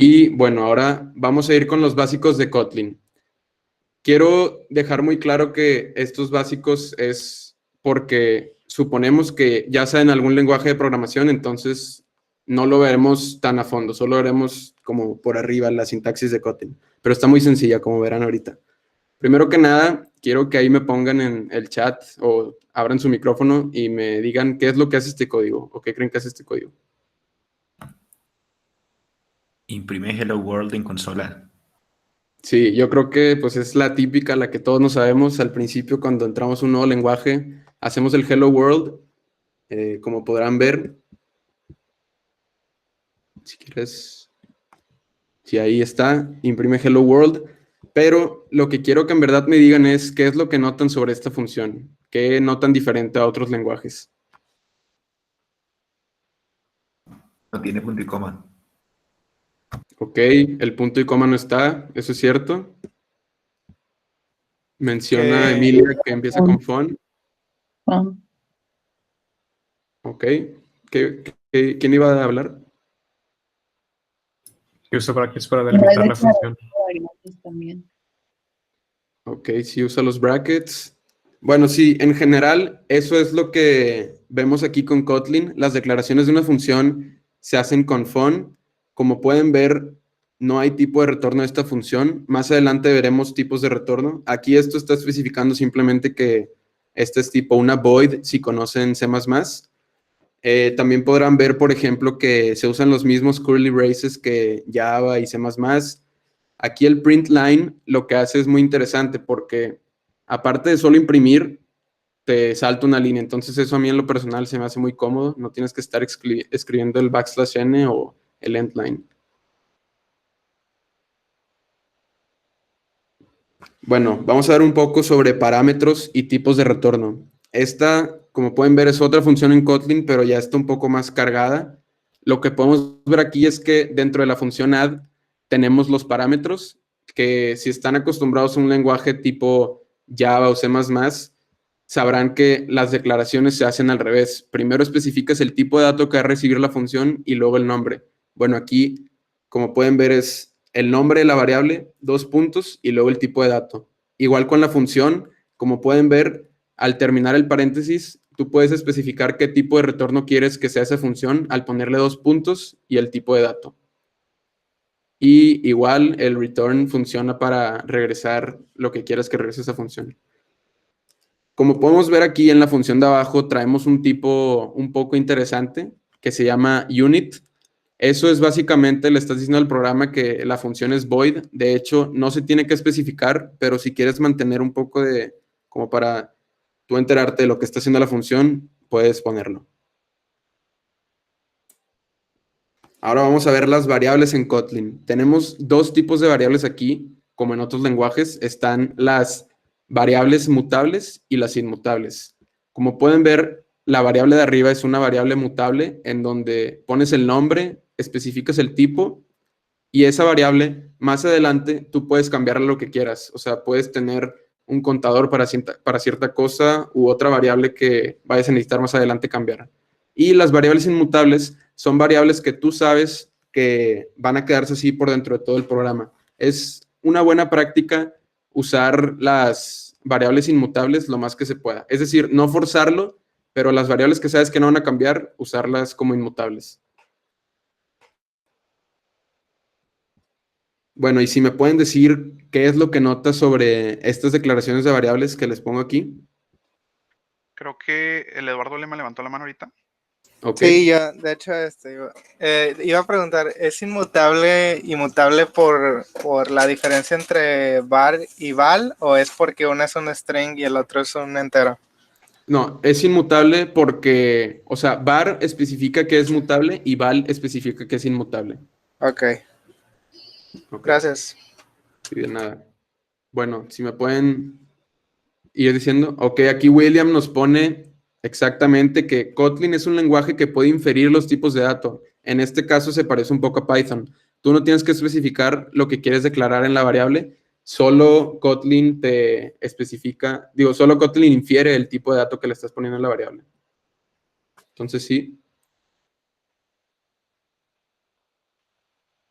Y bueno, ahora vamos a ir con los básicos de Kotlin. Quiero dejar muy claro que estos básicos es porque suponemos que ya saben algún lenguaje de programación, entonces no lo veremos tan a fondo, solo veremos como por arriba la sintaxis de Kotlin. Pero está muy sencilla, como verán ahorita. Primero que nada, quiero que ahí me pongan en el chat o abran su micrófono y me digan qué es lo que hace este código o qué creen que hace este código. Imprime Hello World en consola. Sí, yo creo que pues es la típica, la que todos nos sabemos al principio cuando entramos a un nuevo lenguaje, hacemos el Hello World, como podrán ver. Si quieres, si ahí está, imprime Hello World. Pero lo que quiero que en verdad me digan es qué es lo que notan sobre esta función, qué notan diferente a otros lenguajes. No tiene punto y coma. Ok, el punto y coma no está, eso es cierto. Menciona Emilia que empieza con font. Ok, ¿quién iba a hablar? Que usa brackets para delimitar la función. También. Ok, sí usa los brackets. Bueno, sí, en general, eso es lo que vemos aquí con Kotlin. Las declaraciones de una función se hacen con font. Como pueden ver, no hay tipo de retorno de esta función. Más adelante veremos tipos de retorno. Aquí esto está especificando simplemente que este es tipo una void, si conocen C++. También podrán ver, por ejemplo, que se usan los mismos curly braces que Java y C++. Aquí el print line lo que hace es muy interesante porque aparte de solo imprimir, te salta una línea. Entonces eso a mí en lo personal se me hace muy cómodo. No tienes que estar escribiendo el \n o el endline. Bueno, vamos a ver un poco sobre parámetros y tipos de retorno. Esta, como pueden ver, es otra función en Kotlin, pero ya está un poco más cargada. Lo que podemos ver aquí es que dentro de la función add tenemos los parámetros, que si están acostumbrados a un lenguaje tipo Java o C++, sabrán que las declaraciones se hacen al revés. Primero especificas el tipo de dato que va a recibir la función y luego el nombre. Bueno, aquí, como pueden ver, es el nombre de la variable, 2 puntos, y luego el tipo de dato. Igual con la función, como pueden ver, al terminar el paréntesis, tú puedes especificar qué tipo de retorno quieres que sea esa función al ponerle 2 puntos y el tipo de dato. Y igual el return funciona para regresar lo que quieras que regrese esa función. Como podemos ver aquí en la función de abajo, traemos un tipo un poco interesante que se llama unit. Eso es básicamente, le estás diciendo al programa que la función es void. De hecho, no se tiene que especificar, pero si quieres mantener un poco de, como para tú enterarte de lo que está haciendo la función, puedes ponerlo. Ahora vamos a ver las variables en Kotlin. Tenemos dos tipos de variables aquí, como en otros lenguajes. Están las variables mutables y las inmutables. Como pueden ver, la variable de arriba es una variable mutable en donde pones el nombre, especificas el tipo y esa variable, más adelante, tú puedes cambiarla lo que quieras. O sea, puedes tener un contador para cierta cosa u otra variable que vayas a necesitar más adelante cambiar. Y las variables inmutables son variables que tú sabes que van a quedarse así por dentro de todo el programa. Es una buena práctica usar las variables inmutables lo más que se pueda. Es decir, no forzarlo, pero las variables que sabes que no van a cambiar, usarlas como inmutables. Bueno, y si me pueden decir qué es lo que notas sobre estas declaraciones de variables que les pongo aquí. Creo que el Eduardo Lema levantó la mano ahorita. Okay. Sí, yo, de hecho, iba a preguntar, ¿es inmutable por la diferencia entre var y val o es porque uno es un string y el otro es un entero? No, es inmutable porque, o sea, var especifica que es mutable y val especifica que es inmutable. Ok. Gracias. Sí, de nada. Bueno, si me pueden ir diciendo. Ok, aquí William nos pone exactamente que Kotlin es un lenguaje que puede inferir los tipos de dato. En este caso se parece un poco a Python. Tú no tienes que especificar lo que quieres declarar en la variable, solo Kotlin te especifica, solo Kotlin infiere el tipo de dato que le estás poniendo en la variable. Entonces sí.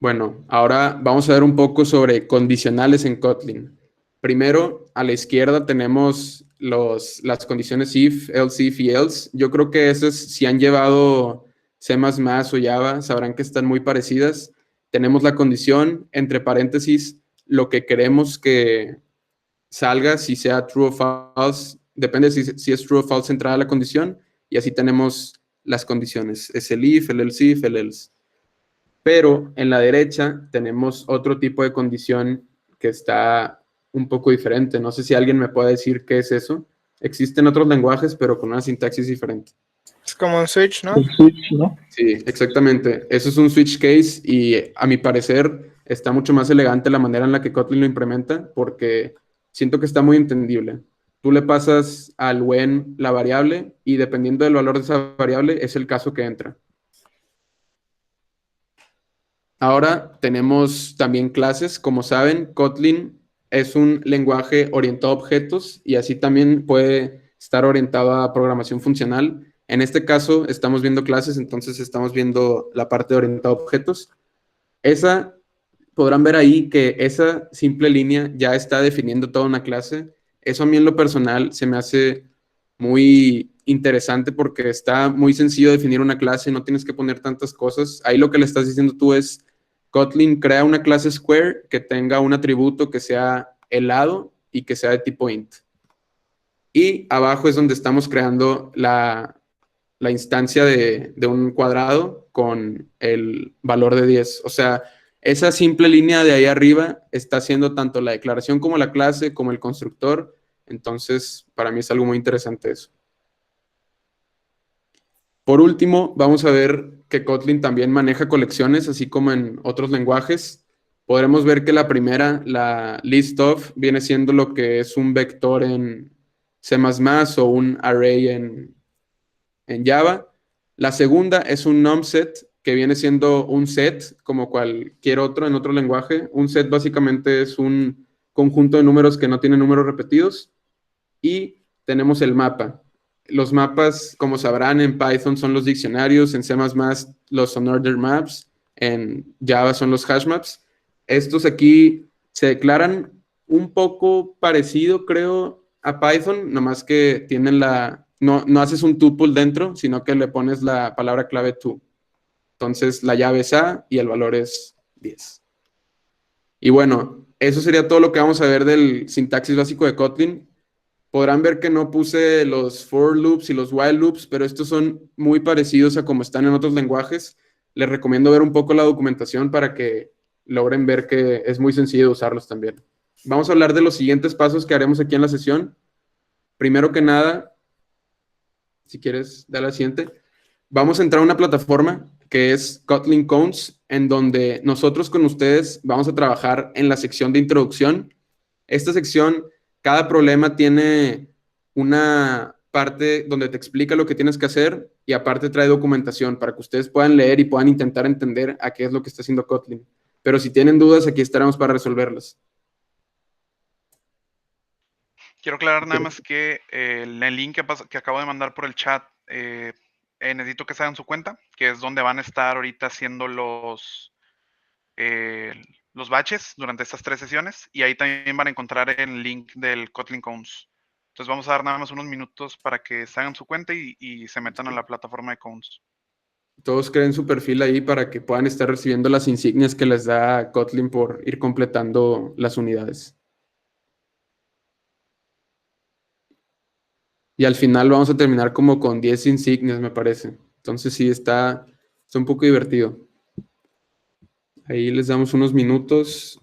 Bueno, ahora vamos a ver un poco sobre condicionales en Kotlin. Primero, a la izquierda tenemos las condiciones if, else if y else. Yo creo que esas, si han llevado C++ o Java, sabrán que están muy parecidas. Tenemos la condición, entre paréntesis, lo que queremos que salga, si sea true o false, depende si es true o false entrada la condición, y así tenemos las condiciones. Es el if, el else if, el else. Pero en la derecha tenemos otro tipo de condición que está un poco diferente. No sé si alguien me puede decir qué es eso. Existen otros lenguajes, pero con una sintaxis diferente. Es como un switch, ¿no? Sí, exactamente. Eso es un switch case y a mi parecer está mucho más elegante la manera en la que Kotlin lo implementa porque siento que está muy entendible. Tú le pasas al when la variable y dependiendo del valor de esa variable es el caso que entra. Ahora tenemos también clases. Como saben, Kotlin es un lenguaje orientado a objetos y así también puede estar orientado a programación funcional. En este caso estamos viendo clases, entonces estamos viendo la parte de orientado a objetos. Esa, podrán ver ahí que esa simple línea ya está definiendo toda una clase. Eso a mí en lo personal se me hace muy interesante porque está muy sencillo definir una clase, no tienes que poner tantas cosas. Ahí lo que le estás diciendo tú es, Kotlin crea una clase square que tenga un atributo que sea helado y que sea de tipo int. Y abajo es donde estamos creando la instancia de un cuadrado con el valor de 10. O sea, esa simple línea de ahí arriba está haciendo tanto la declaración como la clase, como el constructor. Entonces, para mí es algo muy interesante eso. Por último, vamos a ver que Kotlin también maneja colecciones, así como en otros lenguajes. Podremos ver que la primera, la list of, viene siendo lo que es un vector en C++ o un array en Java. La segunda es un numset, que viene siendo un set, como cualquier otro en otro lenguaje. Un set básicamente es un conjunto de números que no tiene números repetidos. Y tenemos el mapa. Los mapas, como sabrán, en Python son los diccionarios, en C++ los unordered maps, en Java son los hash maps. Estos aquí se declaran un poco parecido, creo, a Python, nomás que tienen no haces un tuple dentro, sino que le pones la palabra clave to. Entonces la llave es A y el valor es 10. Y bueno, eso sería todo lo que vamos a ver del sintaxis básico de Kotlin. Podrán ver que no puse los for loops y los while loops, pero estos son muy parecidos a como están en otros lenguajes. Les recomiendo ver un poco la documentación para que logren ver que es muy sencillo de usarlos también. Vamos a hablar de los siguientes pasos que haremos aquí en la sesión. Primero que nada, si quieres, dale la siguiente. Vamos a entrar a una plataforma que es Kotlin Cones, en donde nosotros con ustedes vamos a trabajar en la sección de introducción. Esta sección, cada problema tiene una parte donde te explica lo que tienes que hacer y aparte trae documentación para que ustedes puedan leer y puedan intentar entender a qué es lo que está haciendo Kotlin. Pero si tienen dudas, aquí estaremos para resolverlas. Quiero aclarar nada más que el link que acabo de mandar por el chat, necesito que se hagan su cuenta, que es donde van a estar ahorita haciendo eh, los batches durante estas 3 sesiones. Y ahí también van a encontrar el link del Kotlin Cones. Entonces vamos a dar nada más unos minutos para que se hagan su cuenta y se metan a la plataforma de Cones. Todos creen su perfil ahí para que puedan estar recibiendo las insignias que les da Kotlin por ir completando las unidades. Y al final vamos a terminar como con 10 insignias, me parece. Entonces sí, está un poco divertido. Ahí les damos unos minutos.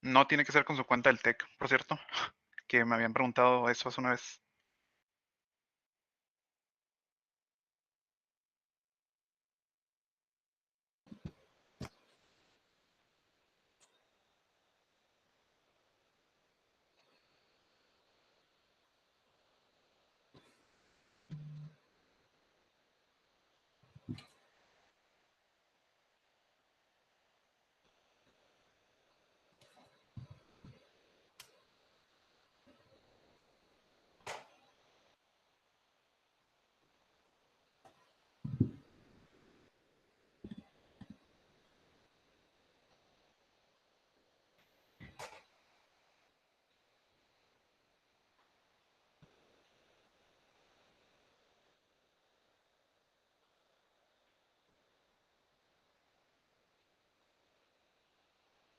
No tiene que ser con su cuenta del TEC, por cierto, que me habían preguntado eso hace una vez.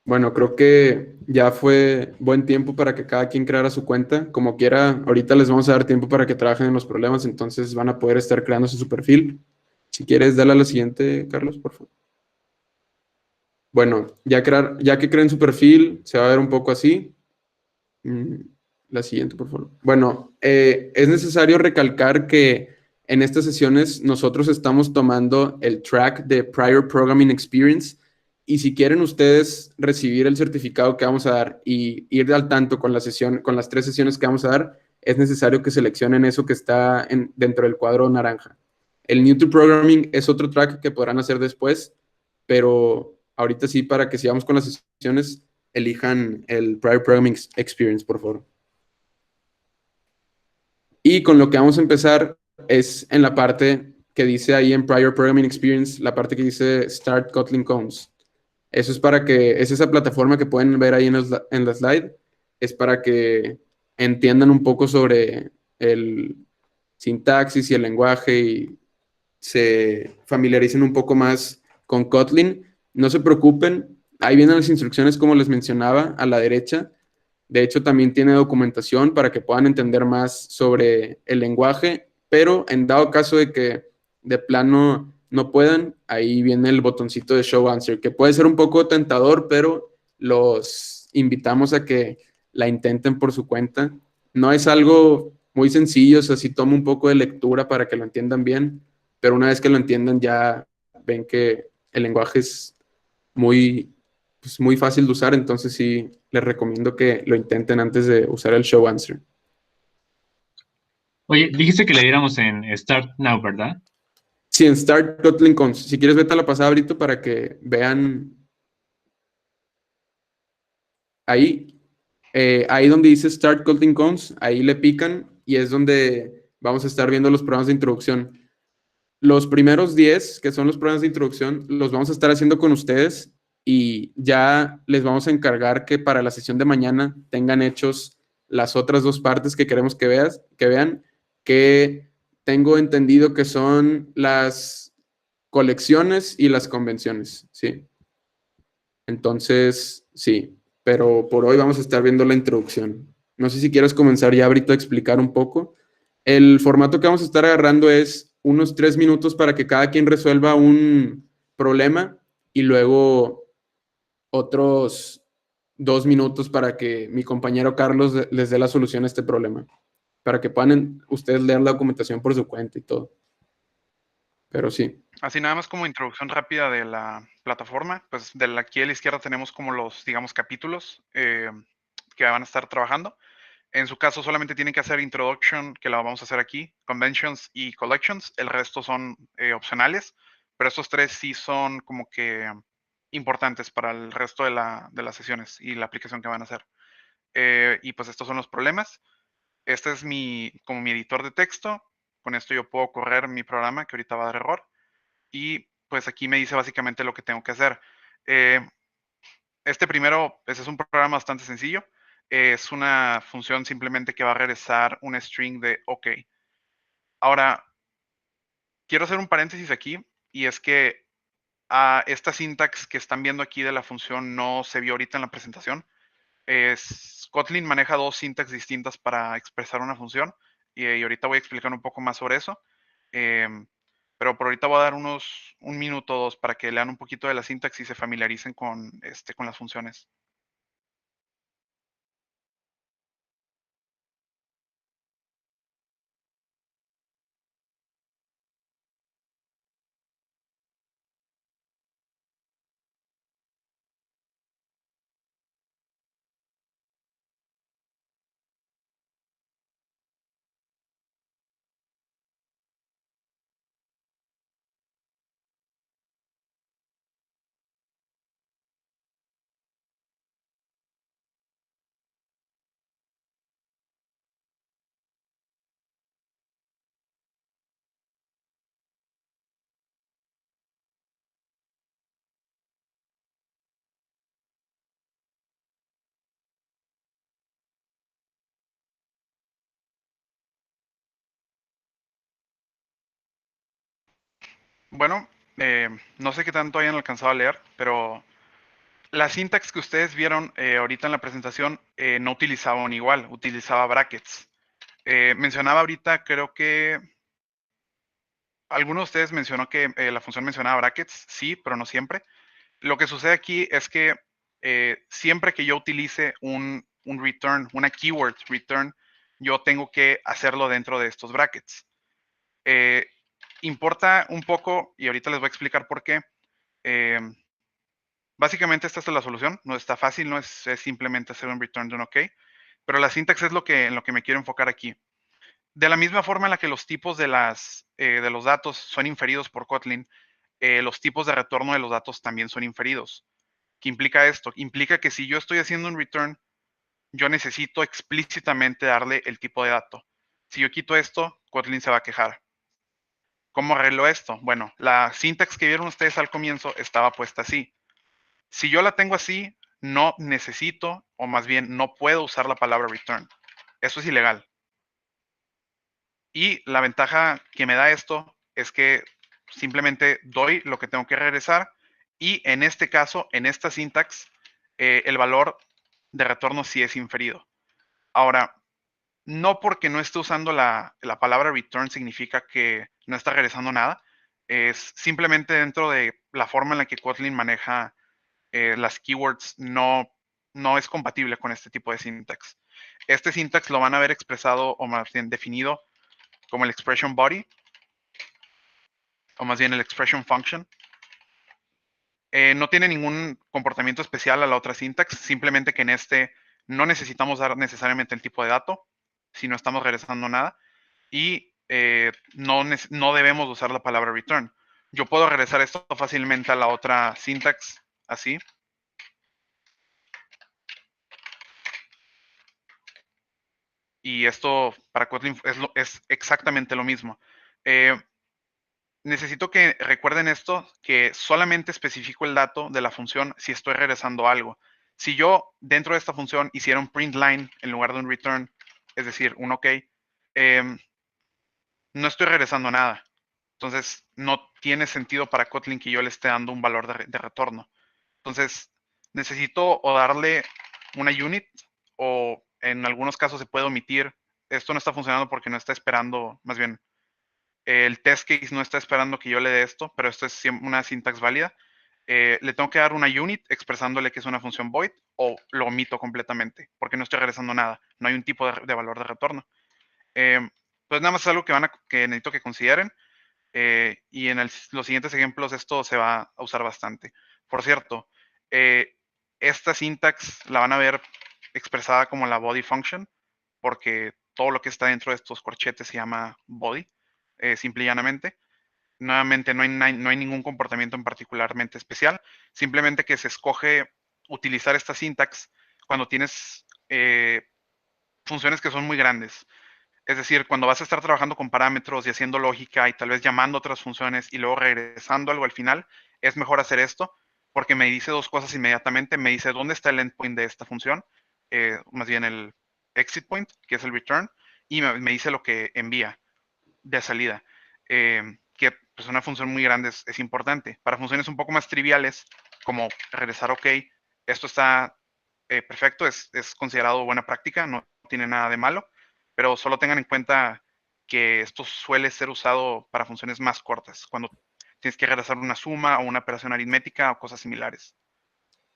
Bueno, creo que ya fue buen tiempo para que cada quien creara su cuenta. Como quiera, ahorita les vamos a dar tiempo para que trabajen en los problemas, entonces van a poder estar creándose su perfil. Si quieres, dale a la siguiente, Carlos, por favor. Bueno, ya que creen su perfil, se va a ver un poco así. Mm, La siguiente, por favor. Bueno, es necesario recalcar que en estas sesiones nosotros estamos tomando el track de Prior Programming Experience y si quieren ustedes recibir el certificado que vamos a dar y ir al tanto con la sesión, con las 3 sesiones que vamos a dar, es necesario que seleccionen eso que está dentro del cuadro naranja. El New to Programming es otro track que podrán hacer después, pero ahorita sí, para que sigamos con las sesiones, elijan el Prior Programming Experience, por favor. Y con lo que vamos a empezar es en la parte que dice ahí en Prior Programming Experience, la parte que dice Start Kotlin Cones. Eso es para que, es esa plataforma que pueden ver ahí en la slide, es para que entiendan un poco sobre el sintaxis y el lenguaje y se familiaricen un poco más con Kotlin. No se preocupen, ahí vienen las instrucciones como les mencionaba a la derecha. De hecho, también tiene documentación para que puedan entender más sobre el lenguaje, pero en dado caso de que de plano no puedan, ahí viene el botoncito de Show Answer, que puede ser un poco tentador, pero los invitamos a que la intenten por su cuenta. No es algo muy sencillo, o sea, sí toma un poco de lectura para que lo entiendan bien, pero una vez que lo entiendan ya ven que el lenguaje es muy, pues, muy fácil de usar, entonces sí les recomiendo que lo intenten antes de usar el show answer. Oye, dijiste que le diéramos en Start Now, ¿verdad? Sí, en Start Kotlin Cons. Si quieres, vete a la pasada, Brito, para que vean ahí, ahí donde dice Start Kotlin Cons, ahí le pican y es donde vamos a estar viendo los programas de introducción. Los primeros 10, que son los programas de introducción, los vamos a estar haciendo con ustedes y ya les vamos a encargar que para la sesión de mañana tengan hechos las otras 2 partes que queremos que vean, que tengo entendido que son las colecciones y las convenciones, ¿sí? Entonces, sí, pero por hoy vamos a estar viendo la introducción. No sé si quieres comenzar ya, Brito, a explicar un poco. El formato que vamos a estar agarrando es unos 3 minutos para que cada quien resuelva un problema y luego otros 2 minutos para que mi compañero Carlos les dé la solución a este problema, para que puedan ustedes leer la documentación por su cuenta y todo. Pero sí. Así nada más como introducción rápida de la plataforma, pues de aquí a la izquierda tenemos como los, digamos, capítulos que van a estar trabajando. En su caso solamente tienen que hacer Introduction, que la vamos a hacer aquí, Conventions y Collections. El resto son opcionales, pero estos 3 sí son como que importantes para el resto de las sesiones y la aplicación que van a hacer. Y pues estos son los problemas. Este es como mi editor de texto. Con esto yo puedo correr mi programa, que ahorita va a dar error. Y pues aquí me dice básicamente lo que tengo que hacer. Este primero, pues es un programa bastante sencillo. Es una función simplemente que va a regresar un string de OK. Ahora, quiero hacer un paréntesis aquí, y es que esta sintax que están viendo aquí de la función no se vio ahorita en la presentación. Kotlin maneja 2 sintax distintas para expresar una función, y ahorita voy a explicar un poco más sobre eso. Pero por ahorita voy a dar un minuto o 2 para que lean un poquito de la sintaxis y se familiaricen con las funciones. Bueno, no sé qué tanto hayan alcanzado a leer, pero La sintax que ustedes vieron ahorita en la presentación no utilizaba un igual, utilizaba brackets. Mencionaba ahorita, creo que alguno de ustedes mencionó que la función mencionaba brackets, sí, pero no siempre. Lo que sucede aquí es que siempre que yo utilice un return, una keyword return, yo tengo que hacerlo dentro de estos brackets. Importa un poco, y ahorita les voy a explicar por qué. Básicamente esta es la solución, no está fácil, no es simplemente hacer un return de un OK, pero la sintax es en lo que me quiero enfocar aquí. De la misma forma en la que los tipos de los datos son inferidos por Kotlin, los tipos de retorno de los datos también son inferidos. ¿Qué implica esto? Implica que si yo estoy haciendo un return, yo necesito explícitamente darle el tipo de dato. Si yo quito esto, Kotlin se va a quejar. ¿Cómo arreglo esto? Bueno, la sintax que vieron ustedes al comienzo estaba puesta así. Si yo la tengo así, no necesito, o más bien no puedo usar la palabra return. Eso es ilegal. Y la ventaja que me da esto es que simplemente doy lo que tengo que regresar y en este caso, en esta sintax, el valor de retorno sí es inferido. Ahora, no porque no esté usando la palabra return significa que no está regresando nada. Es simplemente dentro de la forma en la que Kotlin maneja las keywords no es compatible con este tipo de syntax. Este syntax lo van a ver expresado o más bien definido como el expression body o más bien el expression function. No tiene ningún comportamiento especial a la otra syntax, simplemente que en este no necesitamos dar necesariamente el tipo de dato si no estamos regresando nada y no debemos usar la palabra return. Yo puedo regresar esto fácilmente a la otra syntax así. Y esto para Kotlin es exactamente lo mismo. Necesito que recuerden esto, que solamente especifico el dato de la función si estoy regresando algo. Si yo dentro de esta función hiciera un print line en lugar de un return, es decir, un OK, no estoy regresando nada. Entonces, no tiene sentido para Kotlin que yo le esté dando un valor de retorno. Entonces, necesito o darle una unit o en algunos casos se puede omitir. Esto no está funcionando porque no está esperando, más bien, el test case no está esperando que yo le dé esto, pero esto es una sintax válida. Le tengo que dar una unit expresándole que es una función void o lo omito completamente porque no estoy regresando nada. No hay un tipo de valor de retorno. Pues nada más es algo que necesito que consideren. Y en los siguientes ejemplos esto se va a usar bastante. Por cierto, esta syntax la van a ver expresada como la body function, porque todo lo que está dentro de estos corchetes se llama body, simple y llanamente. Nuevamente, no hay ningún comportamiento en particularmente especial, simplemente que se escoge utilizar esta syntax cuando tienes funciones que son muy grandes. Es decir, cuando vas a estar trabajando con parámetros y haciendo lógica y tal vez llamando otras funciones y luego regresando algo al final, es mejor hacer esto porque me dice dos cosas inmediatamente. Me dice dónde está el endpoint de esta función, más bien el exit point, que es el return, y me dice lo que envía de salida. Que pues una función muy grande es importante. Para funciones un poco más triviales, como regresar OK, esto está perfecto, es considerado buena práctica, no tiene nada de malo, pero solo tengan en cuenta que esto suele ser usado para funciones más cortas, cuando tienes que regresar una suma o una operación aritmética o cosas similares.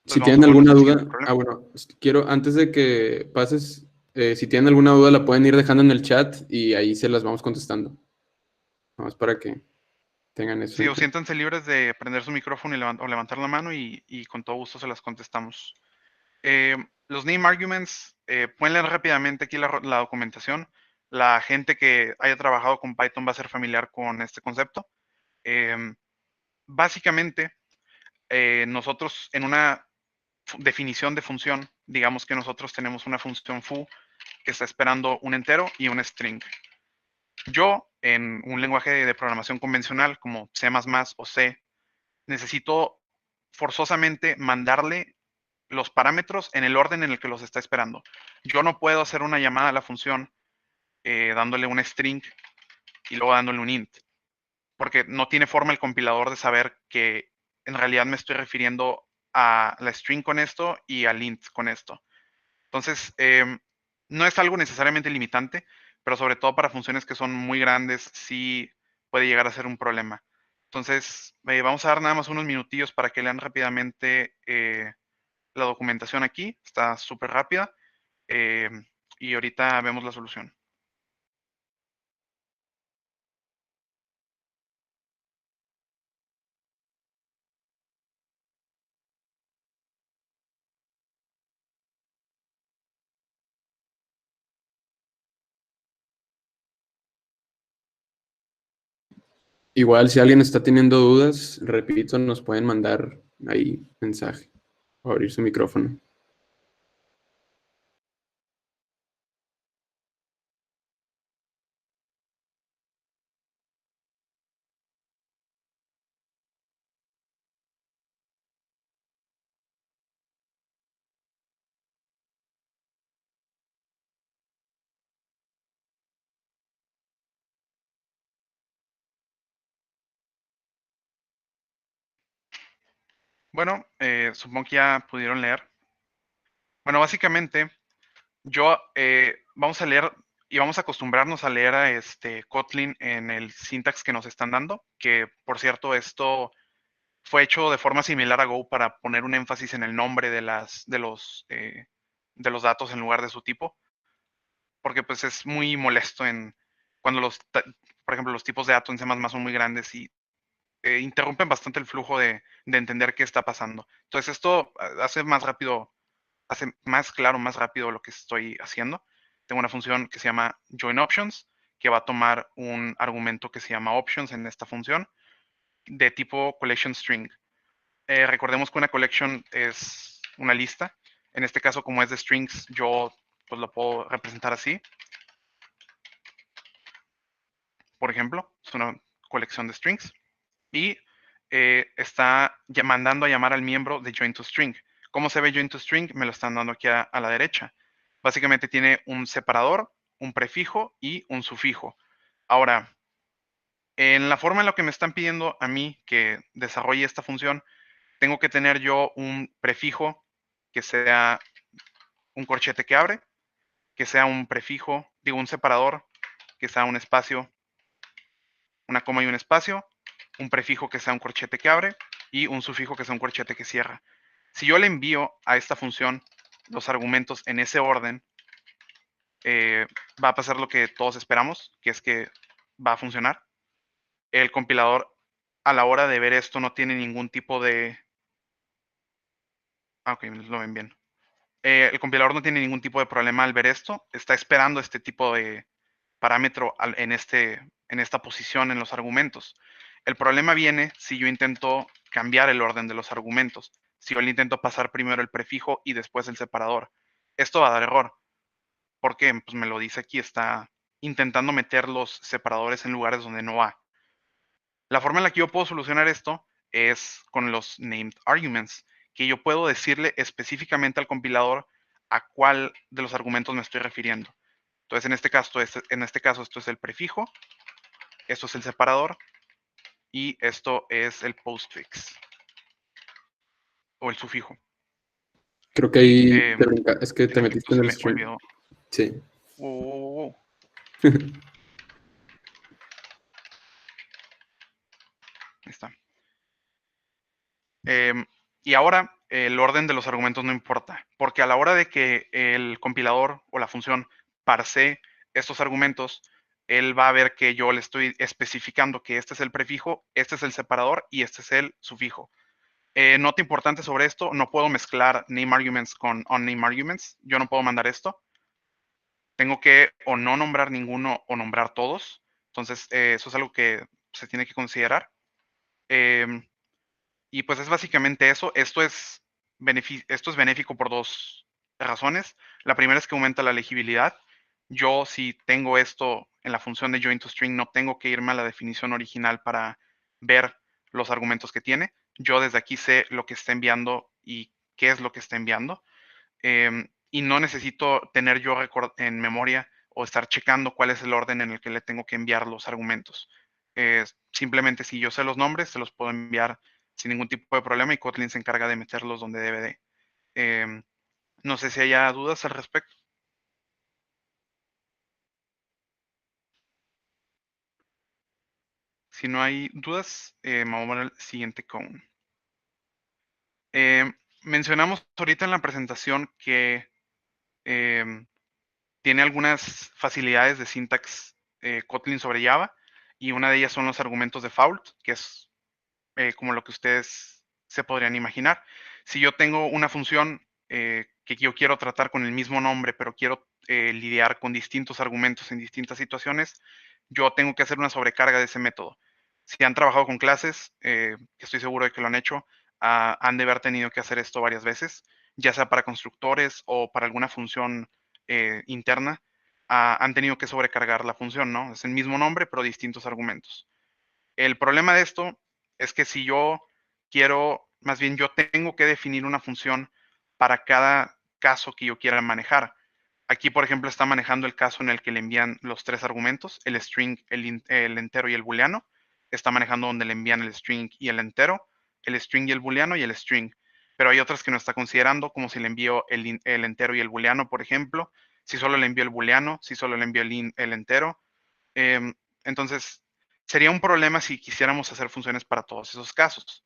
Si Entonces, tienen vamos alguna al duda, siguiente problema. bueno, quiero, antes de que pases, si tienen alguna duda la pueden ir dejando en el chat y ahí se las vamos contestando. Vamos para que tengan eso. Sí, o siéntense libres de prender su micrófono o levantar la mano y con todo gusto se las contestamos. Los name arguments, pueden leer rápidamente aquí la documentación. La gente que haya trabajado con Python va a ser familiar con este concepto. Básicamente, nosotros en una definición de función, digamos que nosotros tenemos una función foo que está esperando un entero y un string. Yo, en un lenguaje de programación convencional como C++ o C, necesito forzosamente mandarle los parámetros en el orden en el que los está esperando. Yo no puedo hacer una llamada a la función dándole un string y luego dándole un int, porque no tiene forma el compilador de saber que en realidad me estoy refiriendo a la string con esto y al int con esto. Entonces, no es algo necesariamente limitante, pero sobre todo para funciones que son muy grandes, sí puede llegar a ser un problema. Entonces, vamos a dar nada más unos minutillos para que lean rápidamente la documentación aquí. Está súper rápida. Y ahorita vemos la solución. Igual, si alguien está teniendo dudas, repito, nos pueden mandar ahí mensaje o abrir su micrófono. Bueno, supongo que ya pudieron leer. Bueno, básicamente, vamos a leer y vamos a acostumbrarnos a leer a Kotlin en el syntax que nos están dando, que por cierto, esto fue hecho de forma similar a Go para poner un énfasis en el nombre de los datos en lugar de su tipo, porque pues es muy molesto cuando por ejemplo, los tipos de datos en C++ son muy grandes y interrumpen bastante el flujo de entender qué está pasando. Entonces esto hace más claro, más rápido lo que estoy haciendo. Tengo una función que se llama joinOptions, que va a tomar un argumento que se llama options en esta función de tipo collection string. Recordemos que una collection es una lista. En este caso, como es de strings, yo pues lo puedo representar así. Por ejemplo, es una colección de strings. Y está mandando a llamar al miembro de join2string. ¿Cómo se ve join2string? Me lo están dando aquí a la derecha. Básicamente tiene un separador, un prefijo y un sufijo. Ahora, en la forma en la que me están pidiendo a mí que desarrolle esta función, tengo que tener yo un prefijo que sea un corchete que abre, que sea un prefijo, digo, un separador, que sea un espacio, una coma y un espacio, un prefijo que sea un corchete que abre y un sufijo que sea un corchete que cierra. Si yo le envío a esta función los argumentos en ese orden, va a pasar lo que todos esperamos, que es que va a funcionar. El compilador, a la hora de ver esto, no tiene ningún tipo de... Ok, lo ven bien. El compilador no tiene ningún tipo de problema al ver esto. Está esperando este tipo de parámetro en esta posición en los argumentos. El problema viene si yo intento cambiar el orden de los argumentos. Si yo le intento pasar primero el prefijo y después el separador. Esto va a dar error. Porque pues me lo dice aquí, está intentando meter los separadores en lugares donde no va. La forma en la que yo puedo solucionar esto es con los named arguments, que yo puedo decirle específicamente al compilador a cuál de los argumentos me estoy refiriendo. Entonces, en este caso, esto es el prefijo, esto es el separador y esto es el postfix o el sufijo. Creo que ahí Y, es que te aquí, metiste pues, en se el me stream. olvidó. Sí. Ahí está. Y ahora el orden de los argumentos no importa, porque a la hora de que el compilador o la función parsee estos argumentos, él va a ver que yo le estoy especificando que este es el prefijo, este es el separador y este es el sufijo. Nota importante sobre esto, no puedo mezclar name arguments con unname arguments. Yo no puedo mandar esto. Tengo que o no nombrar ninguno o nombrar todos. Entonces, eso es algo que se tiene que considerar. Y pues es básicamente eso. Esto es benéfico por dos razones. La primera es que aumenta la legibilidad. Yo, si tengo esto en la función de join2string, no tengo que irme a la definición original para ver los argumentos que tiene. Yo desde aquí sé lo que está enviando y qué es lo que está enviando. Y no necesito tener yo en memoria o estar checando cuál es el orden en el que le tengo que enviar los argumentos. Simplemente si yo sé los nombres, se los puedo enviar sin ningún tipo de problema y Kotlin se encarga de meterlos donde debe de. No sé si haya dudas al respecto. Si no hay dudas, vamos al siguiente cone. Mencionamos ahorita en la presentación que tiene algunas facilidades de syntax Kotlin sobre Java, y una de ellas son los argumentos default, que es como lo que ustedes se podrían imaginar. Si yo tengo una función que yo quiero tratar con el mismo nombre, pero quiero lidiar con distintos argumentos en distintas situaciones, yo tengo que hacer una sobrecarga de ese método. Si han trabajado con clases, que estoy seguro de que lo han hecho, han de haber tenido que hacer esto varias veces, ya sea para constructores o para alguna función interna. Han tenido que sobrecargar la función, ¿no? Es el mismo nombre, pero distintos argumentos. El problema de esto es que si yo quiero, más bien yo tengo que definir una función para cada caso que yo quiera manejar. Aquí, por ejemplo, está manejando el caso en el que le envían los 3 argumentos, el string, el entero y el booleano. Está manejando donde le envían el string y el entero, el string y el booleano y el string. Pero hay otras que no está considerando, como si le envío el entero y el booleano, por ejemplo, si solo le envío el booleano, si solo le envío el entero. Entonces, sería un problema si quisiéramos hacer funciones para todos esos casos.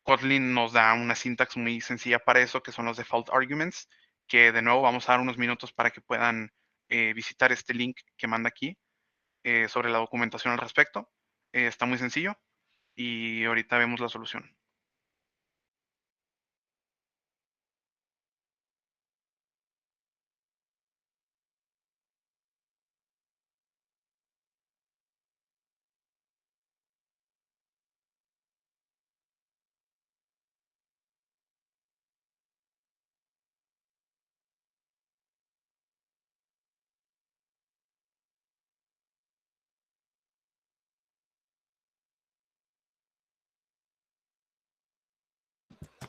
Kotlin nos da una sintax muy sencilla para eso, que son los default arguments, que de nuevo vamos a dar unos minutos para que puedan visitar este link que manda aquí sobre la documentación al respecto. Está muy sencillo y ahorita vemos la solución.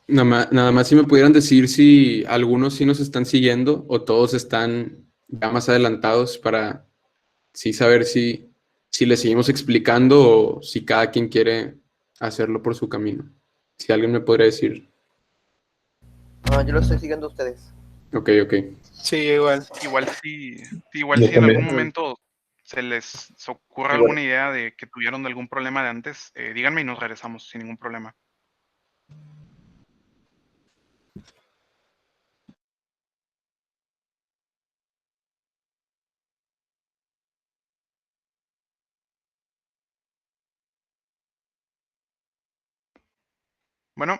Nada más si me pudieran decir si algunos sí nos están siguiendo o todos están ya más adelantados para sí saber si le seguimos explicando o si cada quien quiere hacerlo por su camino. Si alguien me podría decir. Yo lo estoy siguiendo a ustedes. Ok, ok. Sí, igual. Igual si Yo en también. algún momento se les ocurre Igual. alguna idea de que tuvieron algún problema de antes, díganme y nos regresamos sin ningún problema. Bueno,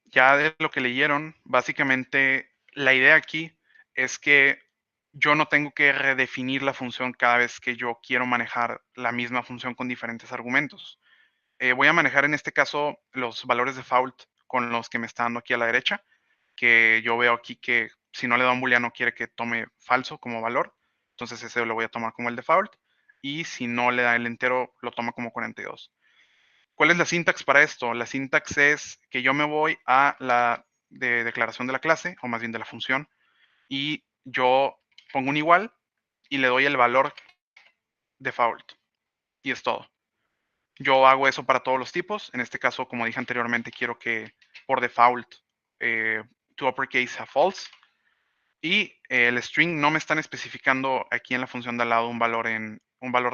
ya de lo que leyeron, básicamente la idea aquí es que yo no tengo que redefinir la función cada vez que yo quiero manejar la misma función con diferentes argumentos. Voy a manejar en este caso los valores default con los que me está dando aquí a la derecha, que yo veo aquí que si no le da un booleano quiere que tome falso como valor, entonces ese lo voy a tomar como el default, y si no le da el entero lo toma como 42. ¿Cuál es la sintax para esto? La sintax es que yo me voy a la declaración de la clase, o más bien de la función, y yo pongo un igual y le doy el valor default. Y es todo. Yo hago eso para todos los tipos. En este caso, como dije anteriormente, quiero que por default to uppercase a false. Y el string no me están especificando aquí en la función de al lado un valor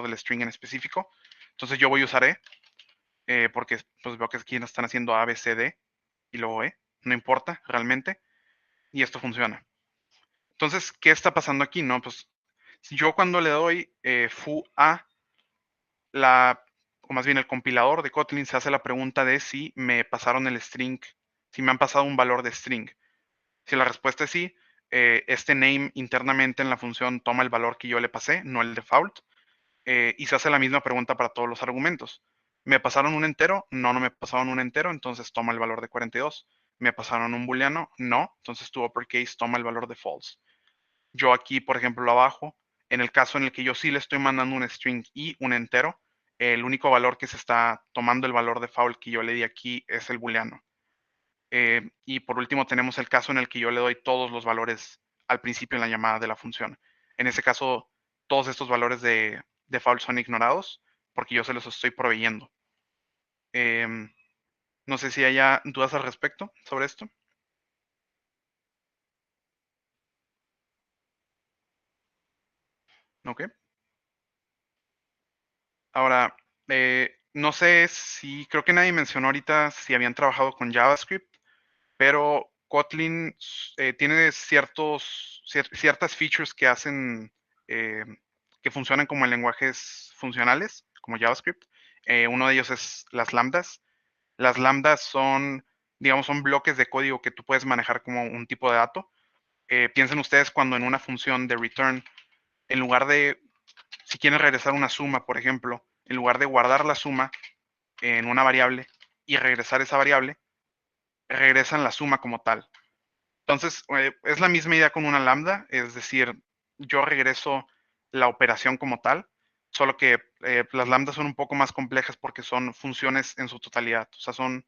del string en específico. Entonces yo voy a usar porque pues veo que aquí nos están haciendo A, B, C, D y luego E. No importa realmente. Y esto funciona. Entonces, ¿qué está pasando aquí? No, pues yo cuando le doy foo a o más bien el compilador de Kotlin se hace la pregunta de si me pasaron el string, si me han pasado un valor de string. Si la respuesta es sí, este name internamente en la función toma el valor que yo le pasé, no el default, y se hace la misma pregunta para todos los argumentos. ¿Me pasaron un entero? No, no me pasaron un entero, entonces toma el valor de 42. ¿Me pasaron un booleano? No, entonces tu uppercase toma el valor de false. Yo aquí, por ejemplo, abajo, en el caso en el que yo sí le estoy mandando un string y un entero, el único valor que se está tomando el valor default que yo le di aquí es el booleano. Y por último tenemos el caso en el que yo le doy todos los valores al principio en la llamada de la función. En ese caso, todos estos valores de default son ignorados porque yo se los estoy proveyendo. No sé si haya dudas al respecto sobre esto. Ok. Ahora, no sé si, creo que nadie mencionó ahorita si habían trabajado con JavaScript, pero Kotlin tiene ciertas features que hacen, que funcionan como en lenguajes funcionales, como JavaScript. Uno de ellos es las lambdas. Las lambdas son, digamos, son bloques de código que tú puedes manejar como un tipo de dato. Piensen ustedes cuando en una función de return, en lugar de, si quieren regresar una suma, por ejemplo, en lugar de guardar la suma en una variable y regresar esa variable, regresan la suma como tal. Entonces, es la misma idea con una lambda, es decir, yo regreso la operación como tal, solo que las lambdas son un poco más complejas porque son funciones en su totalidad, o sea, son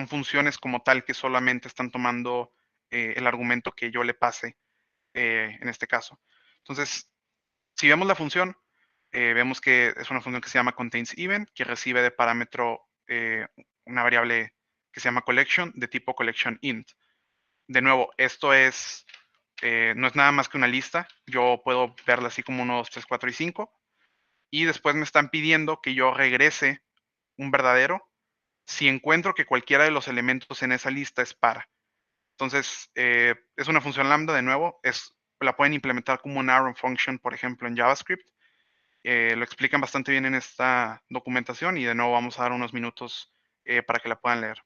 funciones como tal que solamente están tomando el argumento que yo le pase en este caso. Entonces, si vemos la función, vemos que es una función que se llama contains_even, que recibe de parámetro una variable que se llama collection de tipo collection_int. De nuevo, esto es, no es nada más que una lista. Yo puedo verla así como 1, 2, 3, 4 y 5. Y después me están pidiendo que yo regrese un verdadero si encuentro que cualquiera de los elementos en esa lista es para. Entonces, es una función lambda, de nuevo, la pueden implementar como un arrow function, por ejemplo, en JavaScript. Lo explican bastante bien en esta documentación y de nuevo vamos a dar unos minutos para que la puedan leer.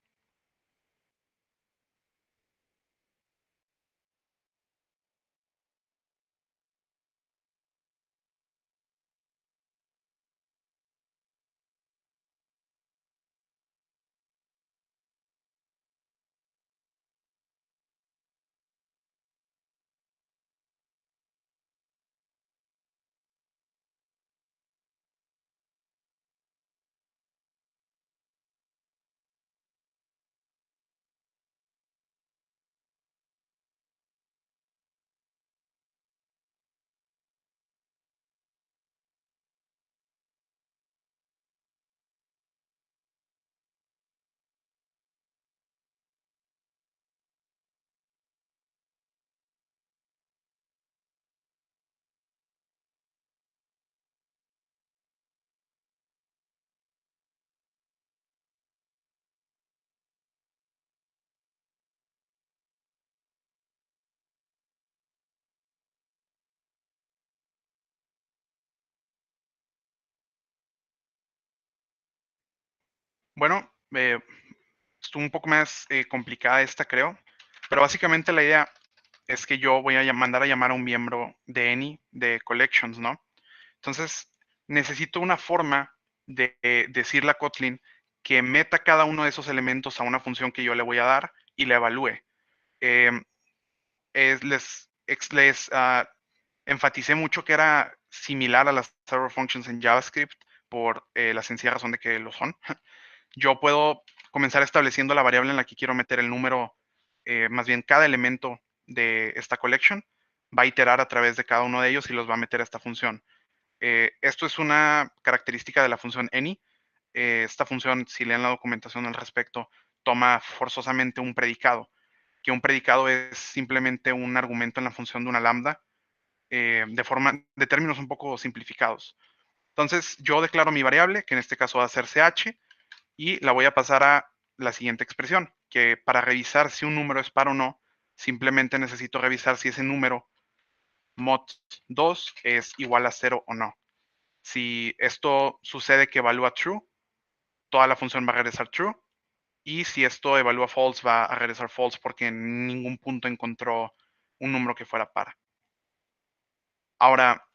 Bueno, estuvo un poco más complicada esta, creo. Pero básicamente la idea es que yo voy a mandar a llamar a un miembro de any de collections, ¿no? Entonces, necesito una forma de decirle a Kotlin que meta cada uno de esos elementos a una función que yo le voy a dar y la evalúe. Les enfaticé mucho que era similar a las server functions en JavaScript por la sencilla razón de que lo son. Yo puedo comenzar estableciendo la variable en la que quiero meter el número, más bien cada elemento de esta collection, va a iterar a través de cada uno de ellos y los va a meter a esta función. Esto es una característica de la función any. Esta función, si leen la documentación al respecto, toma forzosamente un predicado, que un predicado es simplemente un argumento en la función de una lambda, de términos un poco simplificados. Entonces, yo declaro mi variable, que en este caso va a ser ch, y la voy a pasar a la siguiente expresión, que para revisar si un número es par o no, simplemente necesito revisar si ese número mod2 es igual a 0 o no. Si esto sucede que evalúa true, toda la función va a regresar true. Y si esto evalúa false, va a regresar false porque en ningún punto encontró un número que fuera par. Ahora,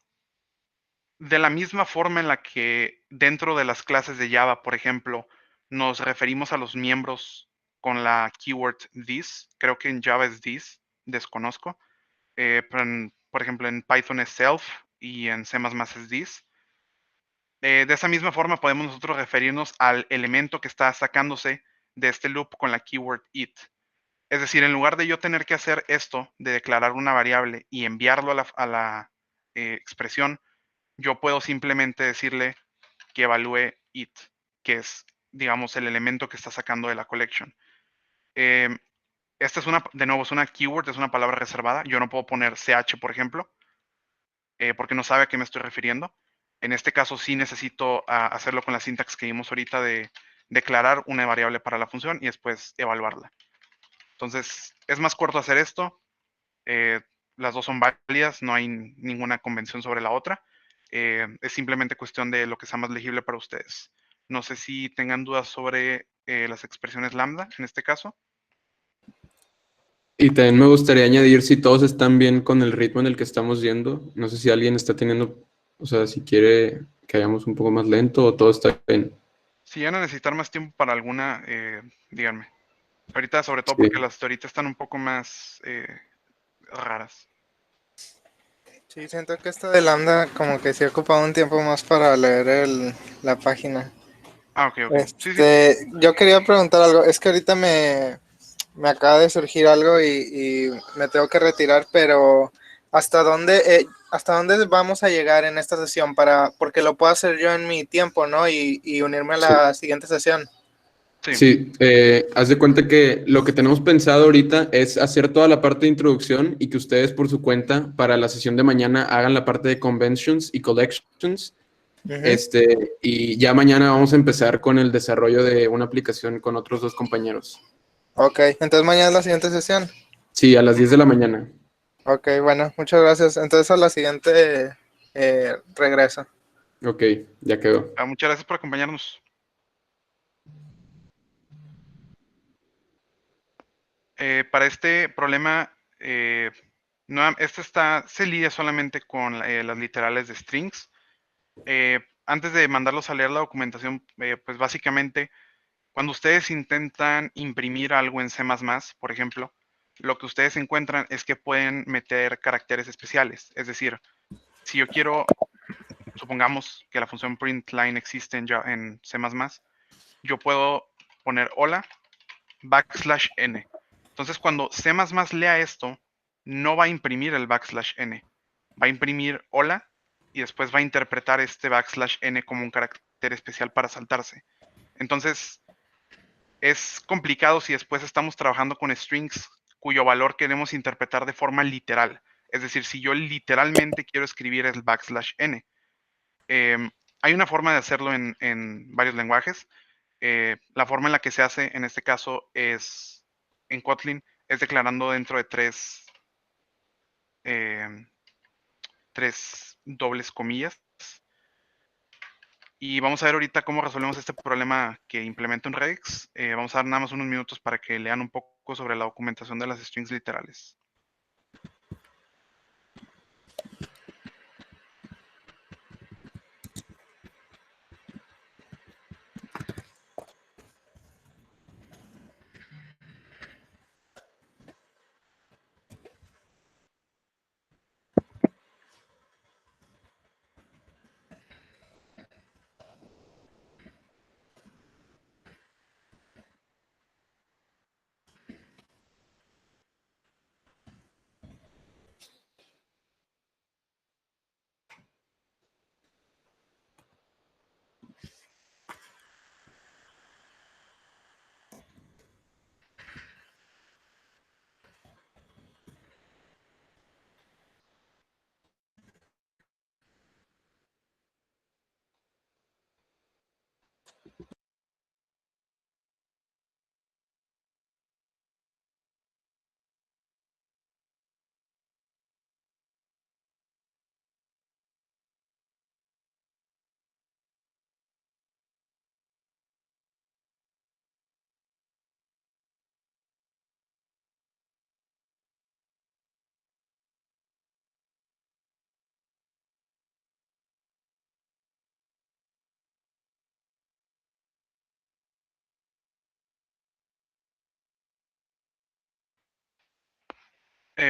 de la misma forma en la que dentro de las clases de Java, por ejemplo, nos referimos a los miembros con la keyword this, creo que en Java es this, desconozco, pero por ejemplo en Python es self y en C++ es this. De esa misma forma podemos nosotros referirnos al elemento que está sacándose de este loop con la keyword it. Es decir, en lugar de yo tener que hacer esto, de declarar una variable y enviarlo a la expresión, yo puedo simplemente decirle que evalúe it, que es digamos, el elemento que está sacando de la collection. Esta es de nuevo, es una keyword, es una palabra reservada. Yo no puedo poner ch, por ejemplo, porque no sabe a qué me estoy refiriendo. En este caso sí necesito hacerlo con la sintax que vimos ahorita de declarar una variable para la función y después evaluarla. Entonces, es más corto hacer esto. Las dos son válidas, no hay ninguna convención sobre la otra. Es simplemente cuestión de lo que sea más legible para ustedes. No sé si tengan dudas sobre las expresiones lambda en este caso. Y también me gustaría añadir si todos están bien con el ritmo en el que estamos yendo. No sé si alguien está teniendo, o sea, si quiere que hagamos un poco más lento o todo está bien. Si van a necesitar más tiempo para alguna, díganme. Ahorita, sobre todo Sí. porque las de ahorita están un poco más raras. Sí, siento que esto de Lambda como que sí ha ocupado un tiempo más para leer la página. Ok. Sí. Yo quería preguntar algo. Es que ahorita me acaba de surgir algo y me tengo que retirar, pero ¿hasta dónde vamos a llegar en esta sesión? Porque lo puedo hacer yo en mi tiempo, ¿no? Y unirme a la siguiente sesión. Sí, haz de cuenta que lo que tenemos pensado ahorita es hacer toda la parte de introducción y que ustedes por su cuenta para la sesión de mañana hagan la parte de conventions y collections. Y ya mañana vamos a empezar con el desarrollo de una aplicación con otros 2 compañeros. Ok, entonces mañana es la siguiente sesión. Sí, a las 10 de la mañana. Ok, bueno, muchas gracias. Entonces a la siguiente regreso. Ok, ya quedó. Muchas gracias por acompañarnos. Para este problema, se lidia solamente con las literales de strings. Antes de mandarlos a leer la documentación, pues básicamente, cuando ustedes intentan imprimir algo en C++, por ejemplo, lo que ustedes encuentran es que pueden meter caracteres especiales. Es decir, si yo quiero, supongamos que la función println existe en C++, yo puedo poner hola \n. Entonces, cuando C++ lea esto, no va a imprimir el \n. Va a imprimir hola y después va a interpretar este \n como un carácter especial para saltarse. Entonces, es complicado si después estamos trabajando con strings cuyo valor queremos interpretar de forma literal. Es decir, si yo literalmente quiero escribir el \n. Hay una forma de hacerlo en varios lenguajes. La forma en la que se hace en este caso es en Kotlin, es declarando dentro de tres dobles comillas. Y vamos a ver ahorita cómo resolvemos este problema que implementa un regex. Vamos a dar nada más unos minutos para que lean un poco sobre la documentación de las strings literales.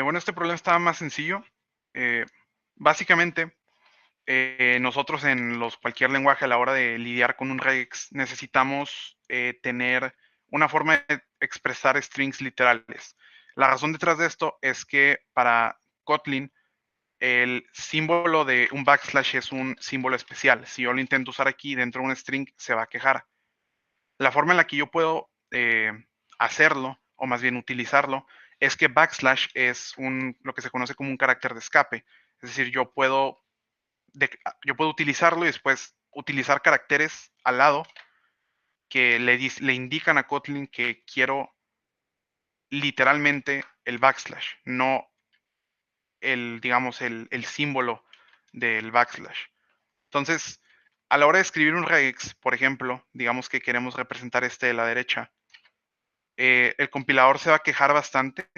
Bueno, este problema estaba más sencillo. Básicamente, nosotros en cualquier lenguaje a la hora de lidiar con un regex necesitamos tener una forma de expresar strings literales. La razón detrás de esto es que para Kotlin el símbolo de un / es un símbolo especial. Si yo lo intento usar aquí dentro de un string se va a quejar. La forma en la que yo puedo hacerlo, o más bien utilizarlo, es que backslash es lo que se conoce como un carácter de escape. Es decir, yo puedo utilizarlo y después utilizar caracteres al lado que le indican a Kotlin que quiero literalmente el backslash, no digamos, el símbolo del backslash. Entonces, a la hora de escribir un regex, por ejemplo, digamos que queremos representar este de la derecha, el compilador se va a quejar bastante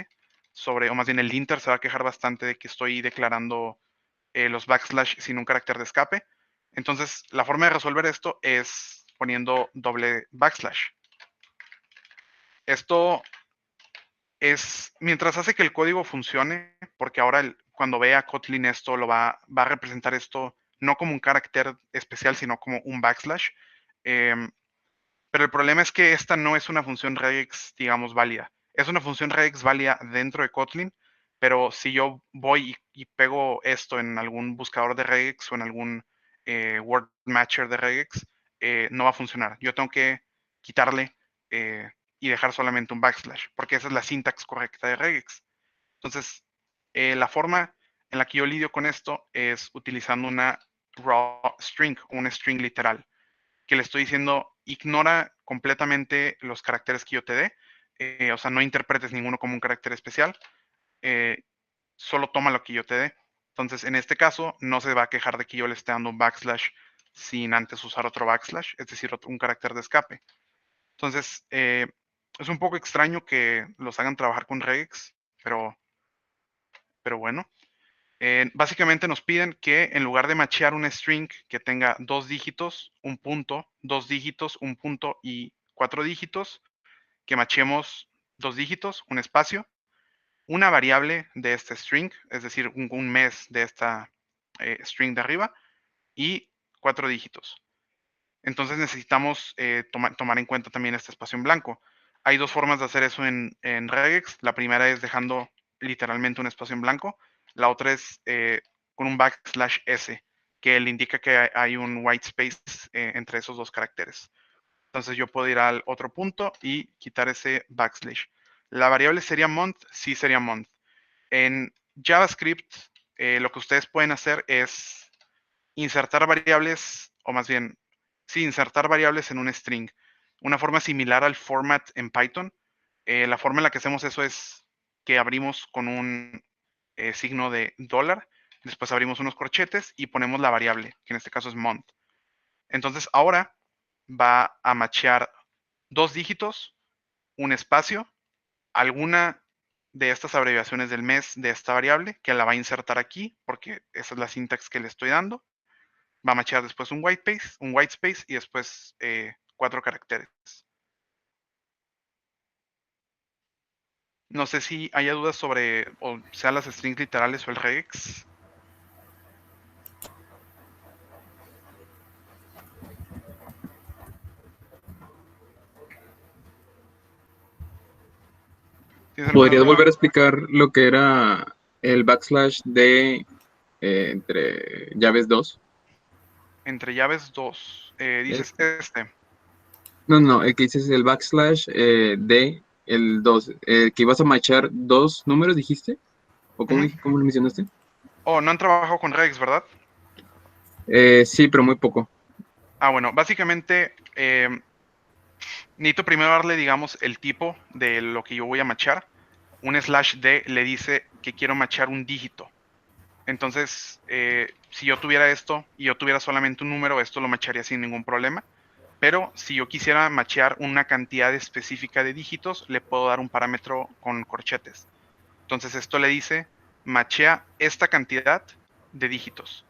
o más bien el linter se va a quejar bastante de que estoy declarando los backslash sin un carácter de escape. Entonces, la forma de resolver esto es poniendo doble backslash. Esto es, mientras hace que el código funcione, porque ahora cuando vea Kotlin esto, va a representar esto no como un carácter especial, sino como un backslash. Pero el problema es que esta no es una función regex, digamos, válida. Es una función regex válida dentro de Kotlin, pero si yo voy y pego esto en algún buscador de regex o en algún word matcher de regex, no va a funcionar. Yo tengo que quitarle y dejar solamente un backslash, porque esa es la sintax correcta de regex. Entonces, la forma en la que yo lidio con esto es utilizando una raw string, un string literal, que le estoy diciendo, ignora completamente los caracteres que yo te dé, o sea, no interpretes ninguno como un carácter especial, solo toma lo que yo te dé. Entonces, en este caso, no se va a quejar de que yo le esté dando un backslash sin antes usar otro backslash, es decir, un carácter de escape. Entonces, es un poco extraño que los hagan trabajar con regex, pero bueno. Básicamente nos piden que en lugar de machear un string que tenga 2 dígitos, un punto, 2 dígitos, un punto y 4 dígitos, que machemos 2 dígitos, un espacio, una variable de este string, es decir, un mes de esta string de arriba, y 4 dígitos. Entonces necesitamos tomar en cuenta también este espacio en blanco. Hay dos formas de hacer eso en regex. La primera es dejando literalmente un espacio en blanco. La otra es con un backslash s, que le indica que hay un white space entre esos dos caracteres. Entonces yo puedo ir al otro punto y quitar ese backslash. La variable sería month, sí sería month. En JavaScript, lo que ustedes pueden hacer es insertar variables, o más bien, sí, insertar variables en un string. Una forma similar al format en Python. La forma en la que hacemos eso es que abrimos con un signo de $, después abrimos unos corchetes y ponemos la variable, que en este caso es month. Entonces ahora va a machear 2 dígitos, un espacio, alguna de estas abreviaciones del mes de esta variable, que la va a insertar aquí, porque esa es la sintax que le estoy dando. Va a machear después un white space y después 4 caracteres. No sé si haya dudas sobre, o sea, las strings literales o el regex. ¿Tienes alguna ¿Podrías duda? volver a explicar lo que era el backslash de entre llaves 2? Entre llaves 2. Dices este. No, el que dices el backslash de el 2, que ibas a machar 2 números, dijiste, o cómo, Ujú. cómo lo mencionaste. Oh, no han trabajado con regex, ¿verdad? Sí, pero muy poco. Bueno, básicamente necesito primero darle, digamos, el tipo de lo que yo voy a machar. Un slash d le dice que quiero machar un dígito. Entonces, si yo tuviera esto y yo tuviera solamente un número, esto lo macharía sin ningún problema. Pero si yo quisiera machear una cantidad específica de dígitos, le puedo dar un parámetro con corchetes. Entonces esto le dice, machea esta cantidad de dígitos.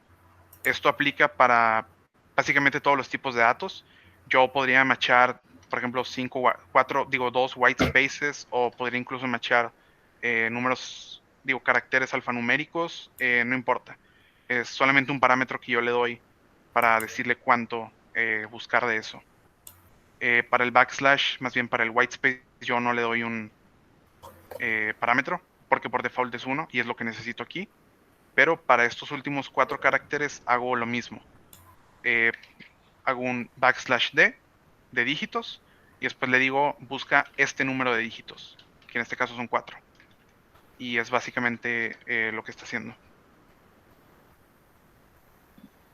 Esto aplica para básicamente todos los tipos de datos. Yo podría machear, por ejemplo, 2 white spaces, o podría incluso machear números, caracteres alfanuméricos, no importa. Es solamente un parámetro que yo le doy para decirle cuánto buscar de eso. Para el backslash, más bien para el white space, yo no le doy un parámetro, porque por default es 1 y es lo que necesito aquí. Pero para estos últimos 4 caracteres hago lo mismo. Hago un backslash d de dígitos y después le digo busca este número de dígitos, que en este caso son 4. Y es básicamente lo que está haciendo.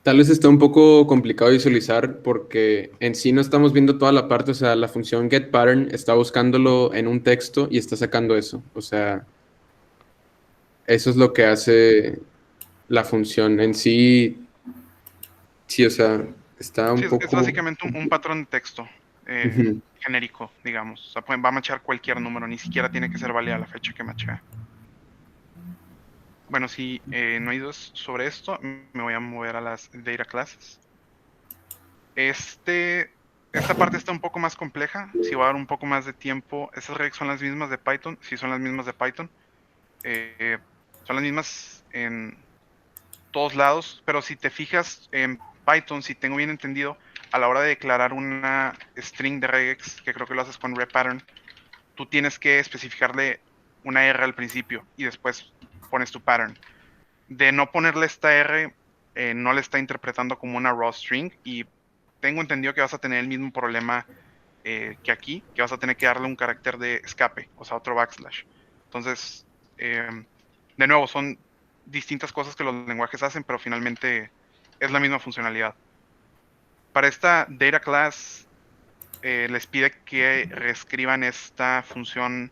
Tal vez está un poco complicado visualizar porque en sí no estamos viendo toda la parte, o sea, la función getPattern está buscándolo en un texto y está sacando eso. O sea, eso es lo que hace la función en sí. Sí, o sea, está Sí, un es poco... básicamente un patrón de texto Ujú. genérico, digamos. O sea, va a machar cualquier número, ni siquiera tiene que ser válida la fecha que machea. Bueno, si no hay dudas sobre esto, me voy a mover a las data classes. Esta parte está un poco más compleja. Si voy a dar un poco más de tiempo, estas regex son las mismas de Python. Sí, son las mismas de Python. Son las mismas en todos lados, pero si te fijas en Python, si tengo bien entendido, a la hora de declarar una string de regex, que creo que lo haces con repattern, tú tienes que especificarle una R al principio y después pones tu pattern. De no ponerle esta R, no le está interpretando como una raw string y tengo entendido que vas a tener el mismo problema que aquí, que vas a tener que darle un carácter de escape, o sea, otro backslash. Entonces, de nuevo, son distintas cosas que los lenguajes hacen, pero finalmente es la misma funcionalidad. Para esta data class, les pide que reescriban esta función,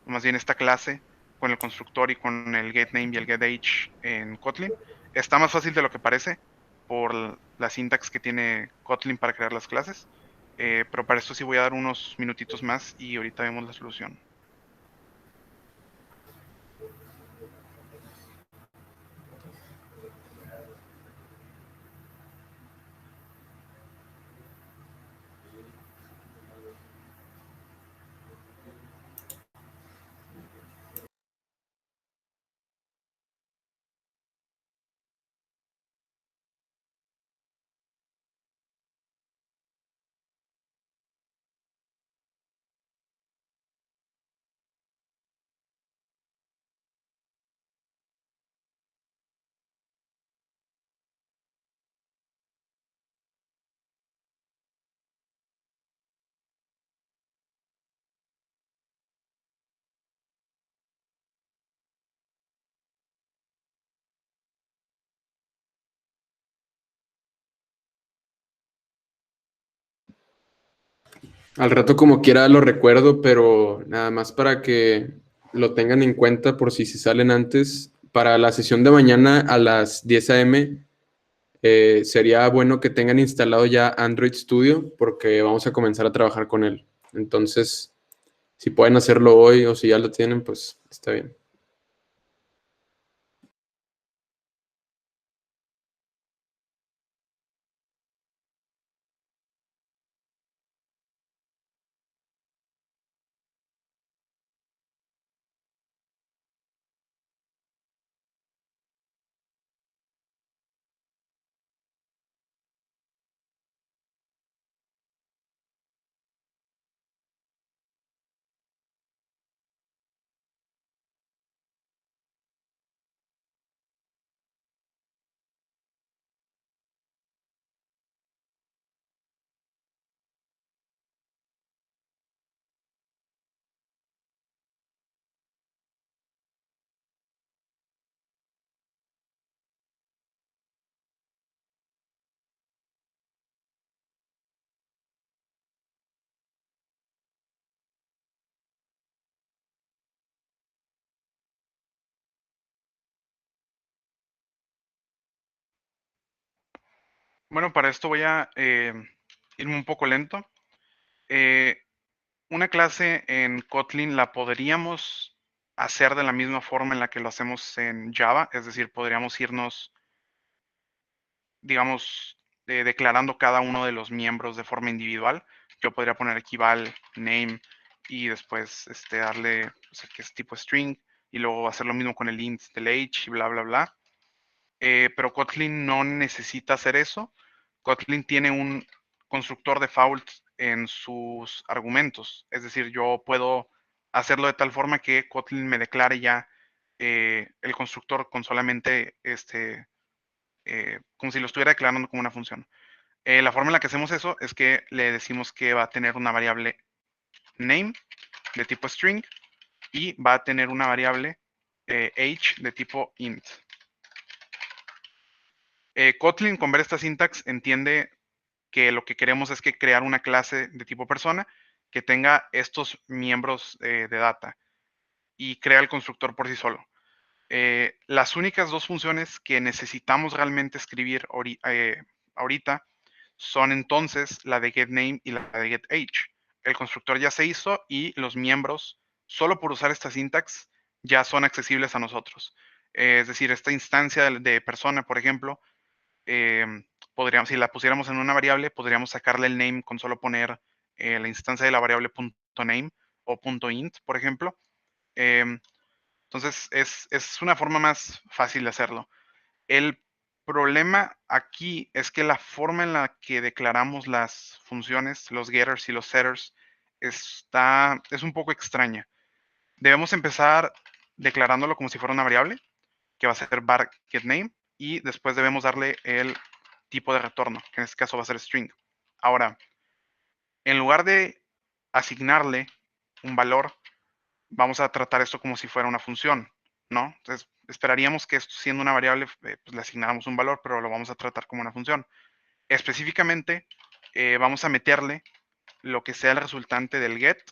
o más bien esta clase, con el constructor y con el getName y el getAge en Kotlin. Está más fácil de lo que parece por la sintax que tiene Kotlin para crear las clases. Pero para esto sí voy a dar unos minutitos más y ahorita vemos la solución. Al rato como quiera lo recuerdo, pero nada más para que lo tengan en cuenta por si se salen antes. Para la sesión de mañana a las 10 a.m. Sería bueno que tengan instalado ya Android Studio porque vamos a comenzar a trabajar con él. Entonces, si pueden hacerlo hoy o si ya lo tienen, pues está bien. Bueno, para esto voy a irme un poco lento. Una clase en Kotlin la podríamos hacer de la misma forma en la que lo hacemos en Java, es decir, podríamos irnos, digamos, declarando cada uno de los miembros de forma individual. Yo podría poner aquí val, name y después darle que es tipo string y luego hacer lo mismo con el int del age y bla, bla, bla. Pero Kotlin no necesita hacer eso. Kotlin tiene un constructor default en sus argumentos. Es decir, yo puedo hacerlo de tal forma que Kotlin me declare ya el constructor con solamente como si lo estuviera declarando como una función. La forma en la que hacemos eso es que le decimos que va a tener una variable name de tipo string y va a tener una variable age de tipo int. Kotlin, con ver esta sintax, entiende que lo que queremos es que crear una clase de tipo persona que tenga estos miembros de data y crea el constructor por sí solo. Las únicas dos funciones que necesitamos realmente escribir ahorita son entonces la de getName y la de getAge. El constructor ya se hizo y los miembros, solo por usar esta sintax, ya son accesibles a nosotros. Es decir, esta instancia de persona, por ejemplo, si la pusiéramos en una variable, podríamos sacarle el name con solo poner la instancia de la variable .name o .int, por ejemplo. Entonces, es una forma más fácil de hacerlo. El problema aquí es que la forma en la que declaramos las funciones, los getters y los setters, es un poco extraña. Debemos empezar declarándolo como si fuera una variable, que va a ser var getName, y después debemos darle el tipo de retorno, que en este caso va a ser string. Ahora, en lugar de asignarle un valor, vamos a tratar esto como si fuera una función, ¿no? Entonces, esperaríamos que esto, siendo una variable, pues le asignáramos un valor, pero lo vamos a tratar como una función. Específicamente, vamos a meterle lo que sea el resultante del get,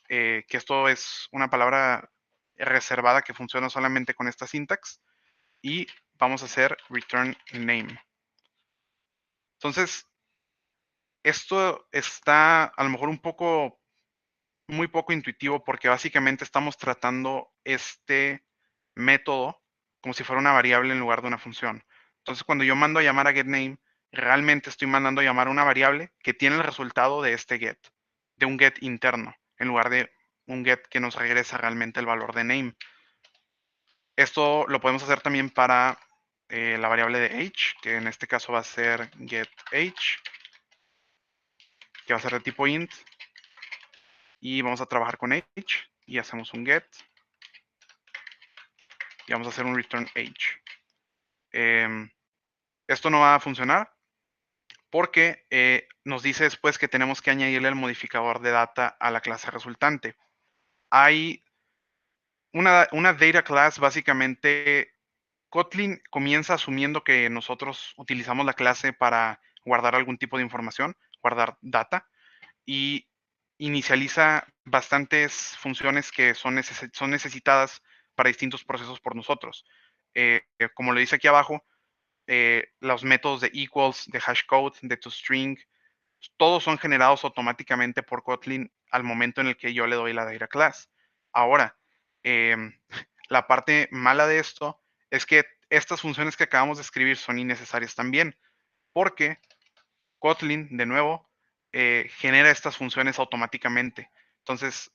que esto es una palabra reservada que funciona solamente con esta sintax, y vamos a hacer return name. Entonces, esto está a lo mejor muy poco intuitivo porque básicamente estamos tratando este método como si fuera una variable en lugar de una función. Entonces, cuando yo mando a llamar a getName, realmente estoy mandando a llamar a una variable que tiene el resultado de este get, de un get interno, en lugar de un get que nos regresa realmente el valor de name. Esto lo podemos hacer también para la variable de age, que en este caso va a ser getAge, que va a ser de tipo int. Y vamos a trabajar con age y hacemos un get. Y vamos a hacer un return age. Esto no va a funcionar porque nos dice después que tenemos que añadirle el modificador de data a la clase resultante. Hay una data class, básicamente, Kotlin comienza asumiendo que nosotros utilizamos la clase para guardar algún tipo de información, guardar data, y inicializa bastantes funciones que son necesitadas para distintos procesos por nosotros. Como le dice aquí abajo, los métodos de equals, de hashcode, de toString, todos son generados automáticamente por Kotlin al momento en el que yo le doy la data class. Ahora, la parte mala de esto es que estas funciones que acabamos de escribir son innecesarias también, porque Kotlin, de nuevo, genera estas funciones automáticamente. Entonces,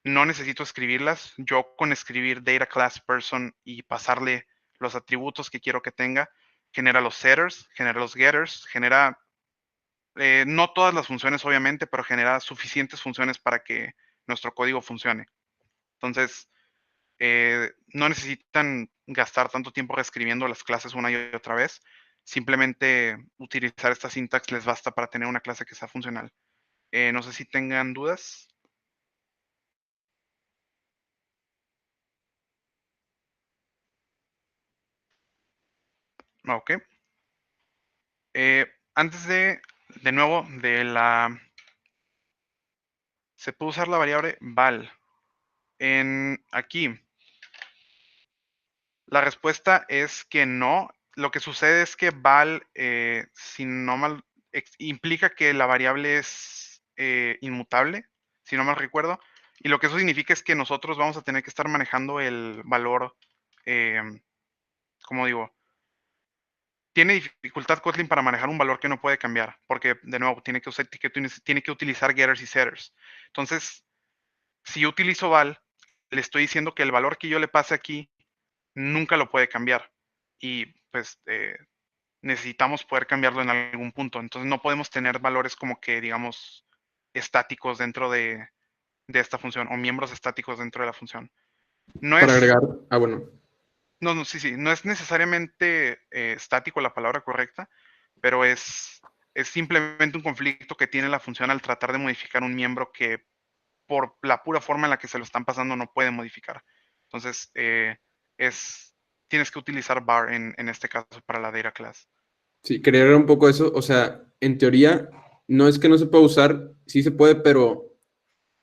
no necesito escribirlas. Yo con escribir data class person y pasarle los atributos que quiero que tenga, genera los setters, genera los getters, genera, no todas las funciones obviamente, pero genera suficientes funciones para que nuestro código funcione. Entonces, no necesitan gastar tanto tiempo reescribiendo las clases una y otra vez. Simplemente utilizar esta sintax les basta para tener una clase que sea funcional. No sé si tengan dudas. Ok. Antes de nuevo, se puede usar la variable val. Aquí, la respuesta es que no. Lo que sucede es que val, si no mal, implica que la variable es inmutable, si no mal recuerdo. Y lo que eso significa es que nosotros vamos a tener que estar manejando el valor, como digo, tiene dificultad Kotlin para manejar un valor que no puede cambiar, porque de nuevo tiene que utilizar getters y setters. Entonces, si yo utilizo val, le estoy diciendo que el valor que yo le pase aquí nunca lo puede cambiar. Y pues necesitamos poder cambiarlo en algún punto. Entonces no podemos tener valores como que, digamos, estáticos dentro de esta función o miembros estáticos dentro de la función. No Para es, agregar, bueno, no, sí, no es necesariamente estático la palabra correcta, pero es simplemente un conflicto que tiene la función al tratar de modificar un miembro que por la pura forma en la que se lo están pasando no puede modificar. Entonces, tienes que utilizar var en este caso para la data class. Sí, quería ver un poco eso. O sea, en teoría, no es que no se pueda usar, sí se puede, pero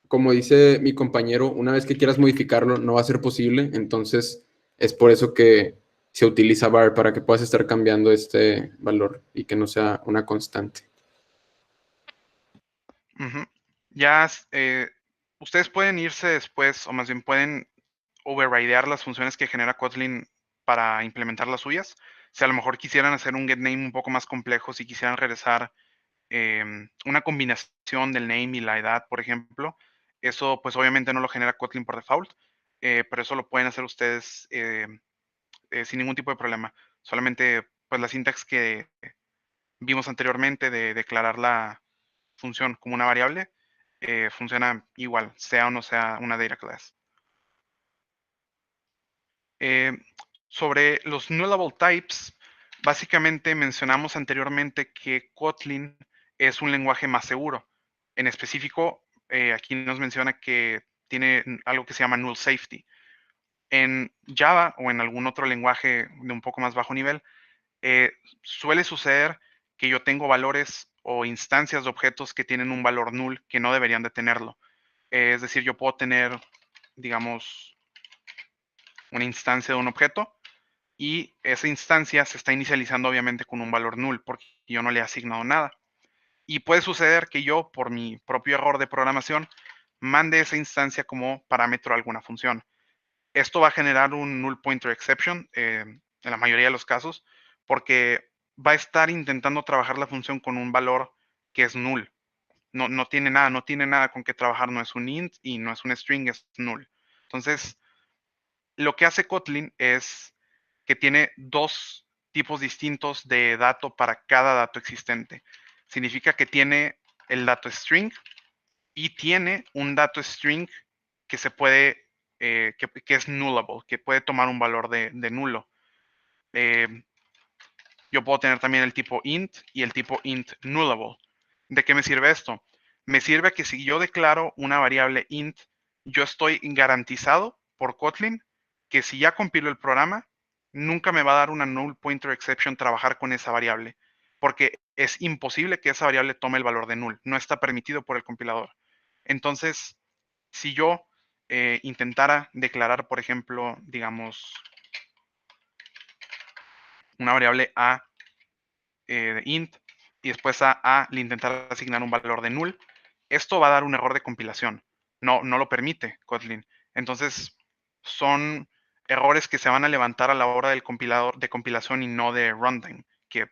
como dice mi compañero, una vez que quieras modificarlo, no va a ser posible. Entonces, es por eso que se utiliza var para que puedas estar cambiando este valor y que no sea una constante. Ujú. Ya, ustedes pueden irse después, o más bien pueden overridear las funciones que genera Kotlin para implementar las suyas. Si a lo mejor quisieran hacer un getName un poco más complejo, si quisieran regresar una combinación del name y la edad, por ejemplo, eso pues obviamente no lo genera Kotlin por default, pero eso lo pueden hacer ustedes sin ningún tipo de problema. Solamente pues la sintax que vimos anteriormente de declarar la función como una variable funciona igual, sea o no sea una data class. Eh, sobre los nullable types, básicamente mencionamos anteriormente que Kotlin es un lenguaje más seguro. En específico, aquí nos menciona que tiene algo que se llama null safety. En Java o en algún otro lenguaje de un poco más bajo nivel, suele suceder que yo tengo valores o instancias de objetos que tienen un valor null que no deberían de tenerlo. Es decir, yo puedo tener, digamos, una instancia de un objeto y esa instancia se está inicializando obviamente con un valor null porque yo no le he asignado nada. Y puede suceder que yo, por mi propio error de programación, mande esa instancia como parámetro a alguna función. Esto va a generar un null pointer exception en la mayoría de los casos porque va a estar intentando trabajar la función con un valor que es null. No tiene nada con qué trabajar, no es un int y no es un string, es null. Entonces, lo que hace Kotlin es que tiene dos tipos distintos de dato para cada dato existente. Significa que tiene el dato string y tiene un dato string que se puede, que es nullable, que puede tomar un valor de nulo. Eh, yo puedo tener también el tipo int y el tipo int nullable. ¿De qué me sirve esto? Me sirve que si yo declaro una variable int, yo estoy garantizado por Kotlin que si ya compilo el programa, nunca me va a dar una null pointer exception trabajar con esa variable, porque es imposible que esa variable tome el valor de null. No está permitido por el compilador. Entonces, si yo intentara declarar, por ejemplo, digamos, una variable a de int y después a le intentar asignar un valor de null, esto va a dar un error de compilación. No lo permite Kotlin. Entonces, son errores que se van a levantar a la hora del compilador de compilación y no de runtime, que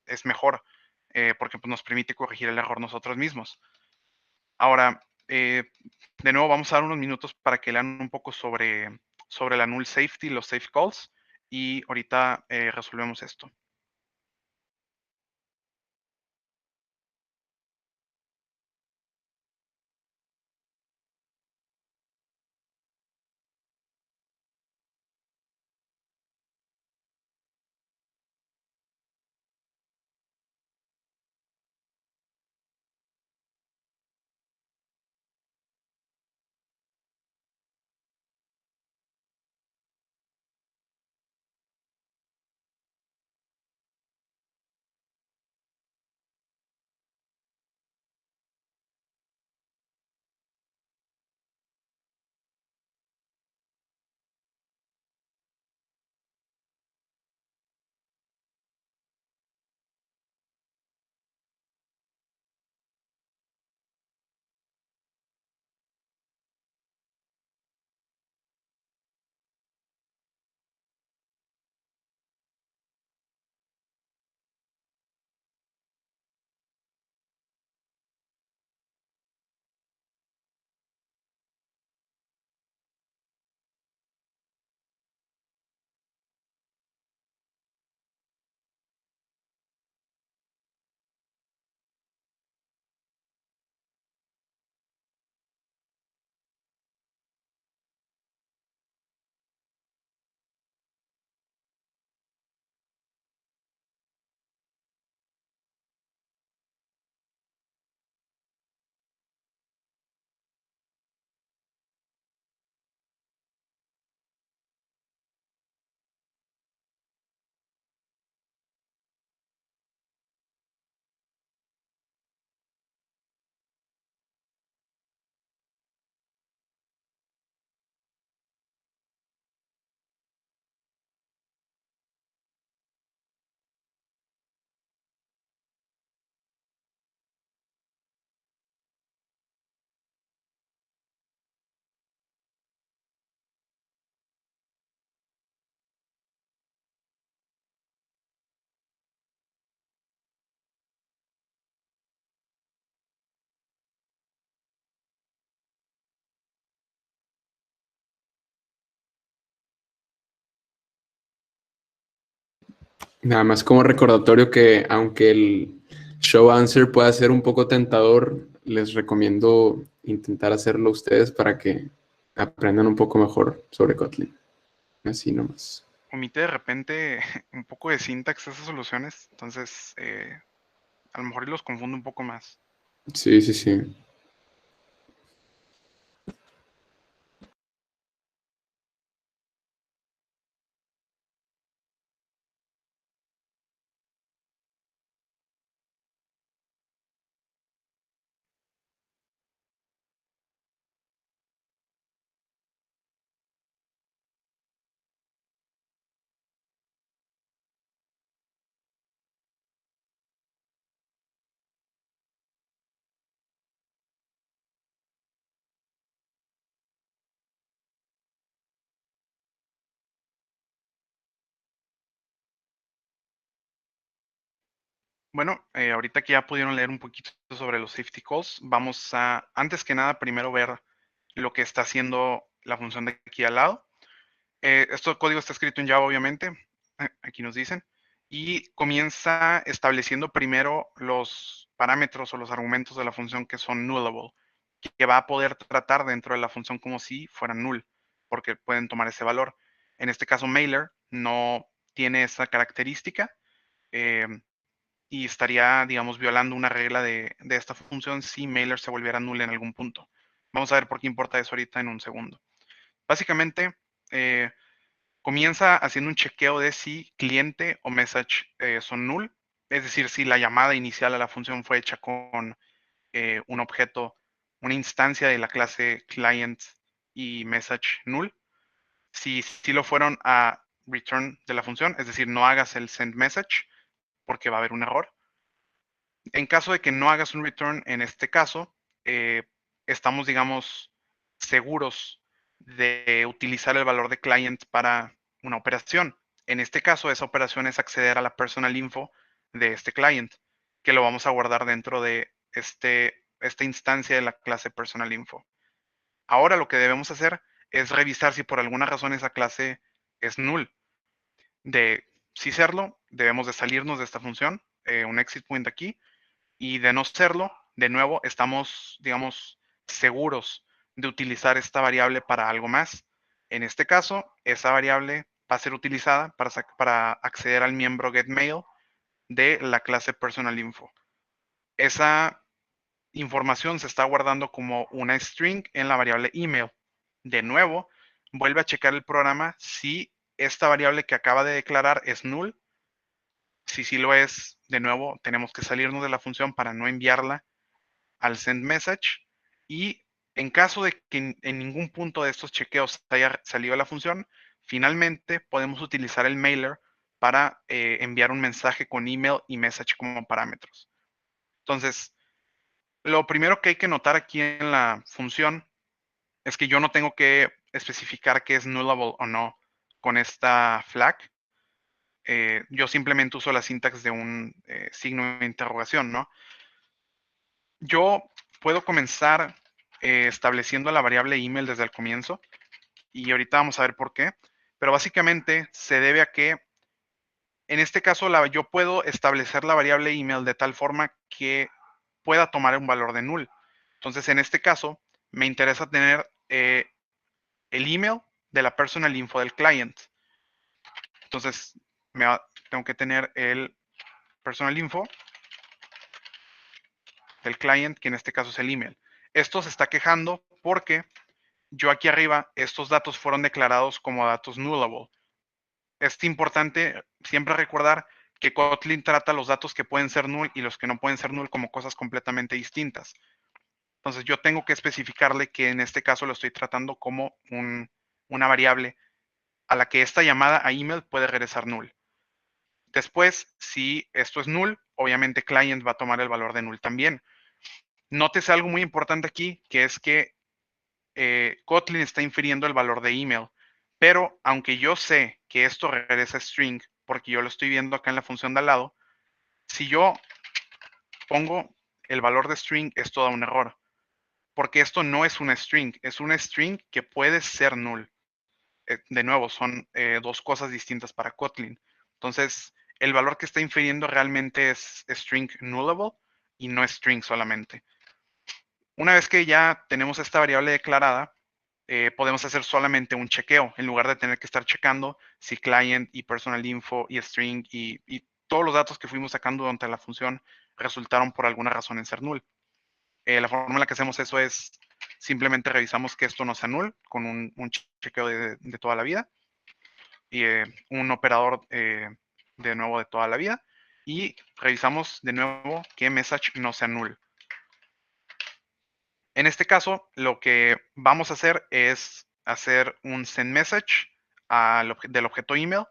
es mejor porque pues, nos permite corregir el error nosotros mismos. Ahora, de nuevo vamos a dar unos minutos para que lean un poco sobre la null safety, los safe calls, y ahorita resolvemos esto. Nada más como recordatorio que aunque el show answer pueda ser un poco tentador, les recomiendo intentar hacerlo ustedes para que aprendan un poco mejor sobre Kotlin. Así nomás. Omite de repente un poco de sintaxis esas soluciones, entonces a lo mejor los confundo un poco más. Sí, sí, sí. Bueno, ahorita que ya pudieron leer un poquito sobre los safety calls, vamos a, antes que nada, primero ver lo que está haciendo la función de aquí al lado. Este código está escrito en Java, obviamente, aquí nos dicen, y comienza estableciendo primero los parámetros o los argumentos de la función que son nullable, que va a poder tratar dentro de la función como si fueran null, porque pueden tomar ese valor. En este caso, mailer no tiene esa característica, eh, y estaría, digamos, violando una regla de esta función si mailer se volviera null en algún punto. Vamos a ver por qué importa eso ahorita en un segundo. Básicamente, comienza haciendo un chequeo de si cliente o message son null, es decir, si la llamada inicial a la función fue hecha con un objeto, una instancia de la clase client y message null. Si lo fueron a return de la función, es decir, no hagas el send message porque va a haber un error. En caso de que no hagas un return, en este caso, estamos, digamos, seguros de utilizar el valor de client para una operación. En este caso, esa operación es acceder a la personal info de este client, que lo vamos a guardar dentro de esta instancia de la clase personal info. Ahora lo que debemos hacer es revisar si por alguna razón esa clase es null. De si serlo, debemos de salirnos de esta función, un exit point aquí, y de no serlo, de nuevo, estamos, digamos, seguros de utilizar esta variable para algo más. En este caso, esa variable va a ser utilizada para acceder al miembro getMail de la clase personalinfo. Esa información se está guardando como una string en la variable email. De nuevo, vuelve a checar el programa si esta variable que acaba de declarar es null. Si sí lo es, de nuevo, tenemos que salirnos de la función para no enviarla al send message, y en caso de que en ningún punto de estos chequeos haya salido la función, finalmente podemos utilizar el mailer para enviar un mensaje con email y message como parámetros. Entonces, lo primero que hay que notar aquí en la función es que yo no tengo que especificar que es nullable o no con esta flag. Yo simplemente uso la sintax de un signo de interrogación, ¿no? Yo puedo comenzar estableciendo la variable email desde el comienzo, y ahorita vamos a ver por qué, pero básicamente se debe a que en este caso yo puedo establecer la variable email de tal forma que pueda tomar un valor de null. Entonces, en este caso, me interesa tener el email de la personal info del client. Entonces, tengo que tener el personal info del client, que en este caso es el email. Esto se está quejando porque yo aquí arriba, estos datos fueron declarados como datos nullable. Es importante siempre recordar que Kotlin trata los datos que pueden ser null y los que no pueden ser null como cosas completamente distintas. Entonces yo tengo que especificarle que en este caso lo estoy tratando como una variable a la que esta llamada a email puede regresar null. Después, si esto es null, obviamente client va a tomar el valor de null también. Nótese algo muy importante aquí, que es que Kotlin está infiriendo el valor de email, pero aunque yo sé que esto regresa string, porque yo lo estoy viendo acá en la función de al lado, si yo pongo el valor de string, esto da un error, porque esto no es una string, es una string que puede ser null. De nuevo, son dos cosas distintas para Kotlin. Entonces, el valor que está infiriendo realmente es string nullable y no string solamente. Una vez que ya tenemos esta variable declarada, podemos hacer solamente un chequeo en lugar de tener que estar checando si client y personal info y string y todos los datos que fuimos sacando durante la función resultaron por alguna razón en ser null. La forma en la que hacemos eso es simplemente revisamos que esto no sea null con un chequeo de toda la vida y un operador de nuevo de toda la vida y revisamos de nuevo que message no sea null. En este caso, lo que vamos a hacer es hacer un send message del objeto email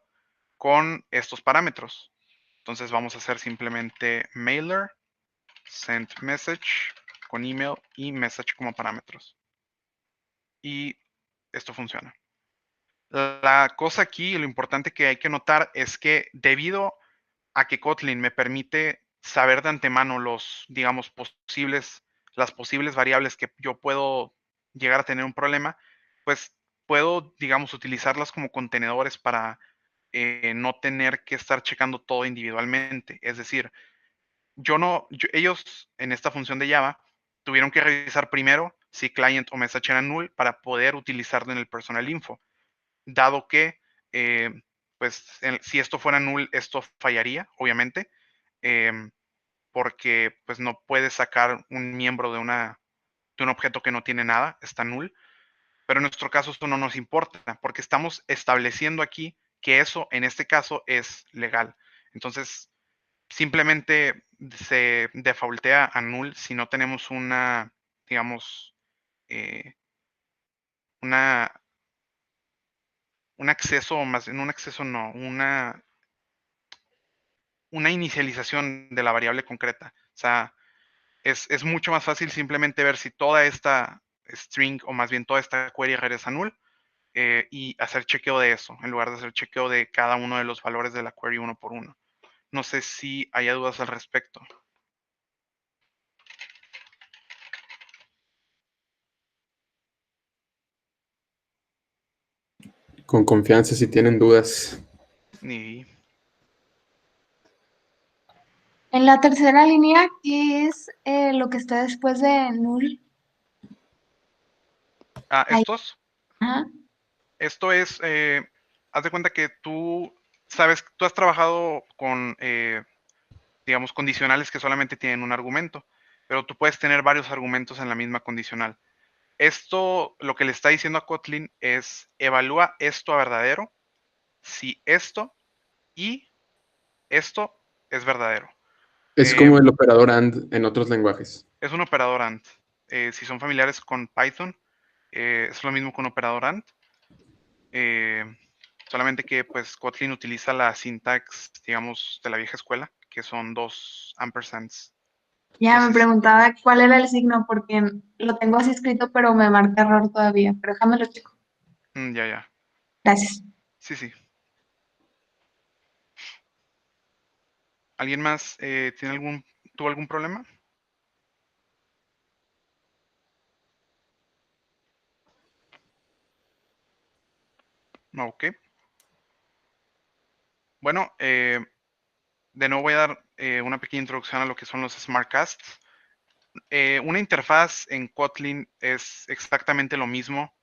con estos parámetros. Entonces vamos a hacer simplemente mailer, send message con email y message como parámetros. Y esto funciona. La cosa aquí, lo importante que hay que notar es que debido a que Kotlin me permite saber de antemano los, digamos, las posibles variables que yo puedo llegar a tener un problema, pues puedo, digamos, utilizarlas como contenedores para no tener que estar checando todo individualmente. Es decir, ellos en esta función de Java tuvieron que revisar primero si client o message era null para poder utilizarlo en el personal info, dado que pues si esto fuera null, esto fallaría, obviamente, porque pues no puedes sacar un miembro de un objeto que no tiene nada, está null. Pero en nuestro caso esto no nos importa, porque estamos estableciendo aquí que eso en este caso es legal. Entonces, simplemente se defaultea a null si no tenemos una, digamos, una, un acceso, o más bien un acceso no, una inicialización de la variable concreta. O sea, es mucho más fácil simplemente ver si toda esta string, o más bien toda esta query regresa null, y hacer chequeo de eso, en lugar de hacer chequeo de cada uno de los valores de la query uno por uno. No sé si haya dudas al respecto. Con confianza si tienen dudas. Y En la tercera línea, ¿qué es lo que está después de null? Ahí. estos, Ajá. esto es, haz de cuenta que tú sabes, tú has trabajado con, digamos, condicionales que solamente tienen un argumento, pero tú puedes tener varios argumentos en la misma condicional. Esto, lo que le está diciendo a Kotlin es, evalúa esto a verdadero si esto y esto es verdadero. Es como el operador AND en otros lenguajes. Es un operador AND. Si son familiares con Python, es lo mismo que un operador AND. Solamente que pues Kotlin utiliza la sintax, digamos, de la vieja escuela, que son 2 ampersands. Ya me Entonces, preguntaba cuál era el signo, porque lo tengo así escrito, pero me marca error todavía. Pero déjame lo checo. ya. Gracias. Sí. ¿Alguien más tuvo algún problema? No, ok. Bueno, de nuevo voy a dar una pequeña introducción a lo que son los SmartCasts. Una interfaz en Kotlin es exactamente lo mismo.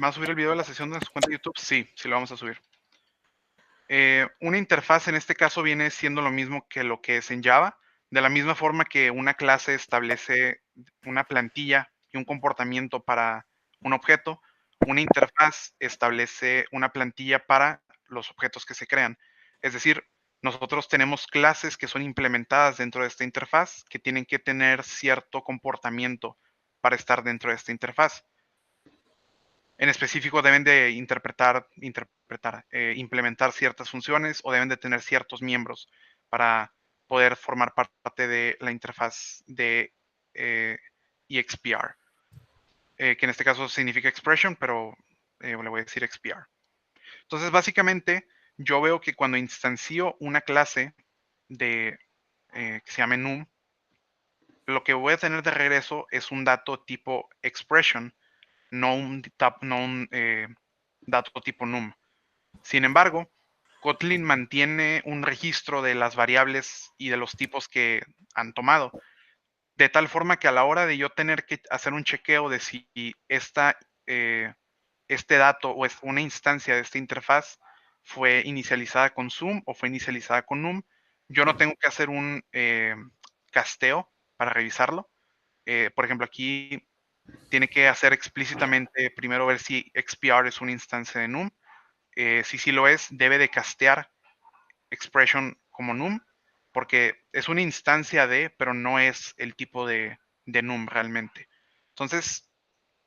¿Va a subir el video de la sesión de su cuenta de YouTube? Sí, lo vamos a subir. Una interfaz en este caso viene siendo lo mismo que lo que es en Java, de la misma forma que una clase establece una plantilla y un comportamiento para un objeto, una interfaz establece una plantilla para los objetos que se crean. Es decir, nosotros tenemos clases que son implementadas dentro de esta interfaz que tienen que tener cierto comportamiento para estar dentro de esta interfaz. En específico deben de implementar ciertas funciones o deben de tener ciertos miembros para poder formar parte de la interfaz de EXPR, que en este caso significa expression, pero le voy a decir XPR. Entonces, básicamente, yo veo que cuando instancio una clase que se llame num, lo que voy a tener de regreso es un dato tipo expression, no un dato tipo num. Sin embargo, Kotlin mantiene un registro de las variables y de los tipos que han tomado, de tal forma que a la hora de yo tener que hacer un chequeo de si este dato o es una instancia de esta interfaz fue inicializada con Zoom o fue inicializada con Num, yo no tengo que hacer un casteo para revisarlo. Por ejemplo, aquí tiene que hacer explícitamente primero ver si XPR es una instancia de Num. Si sí lo es, debe de castear expression como Num, porque es una instancia de, pero no es el tipo de Num realmente. Entonces,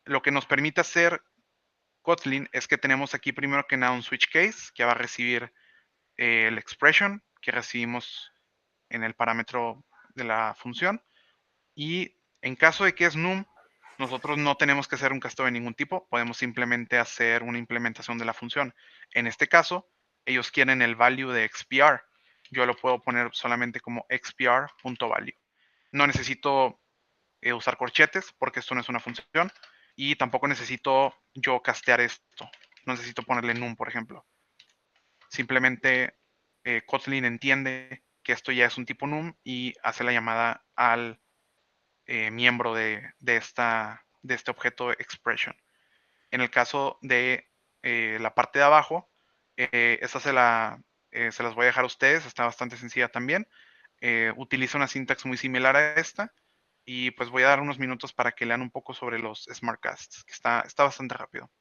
lo que nos permite hacer Kotlin es que tenemos aquí primero que nada un switch case que va a recibir el expression que recibimos en el parámetro de la función. Y en caso de que es num, nosotros no tenemos que hacer un casteo de ningún tipo, podemos simplemente hacer una implementación de la función. En este caso, ellos quieren el value de XPR. Yo lo puedo poner solamente como XPR.value. No necesito usar corchetes porque esto no es una función y tampoco necesito yo castear esto. No necesito ponerle num, por ejemplo. Simplemente Kotlin entiende que esto ya es un tipo num y hace la llamada al miembro de este objeto expression. En el caso de la parte de abajo, esta se las voy a dejar a ustedes, está bastante sencilla también. Utiliza una sintax muy similar a esta y pues voy a dar unos minutos para que lean un poco sobre los smartcasts, que está bastante rápido.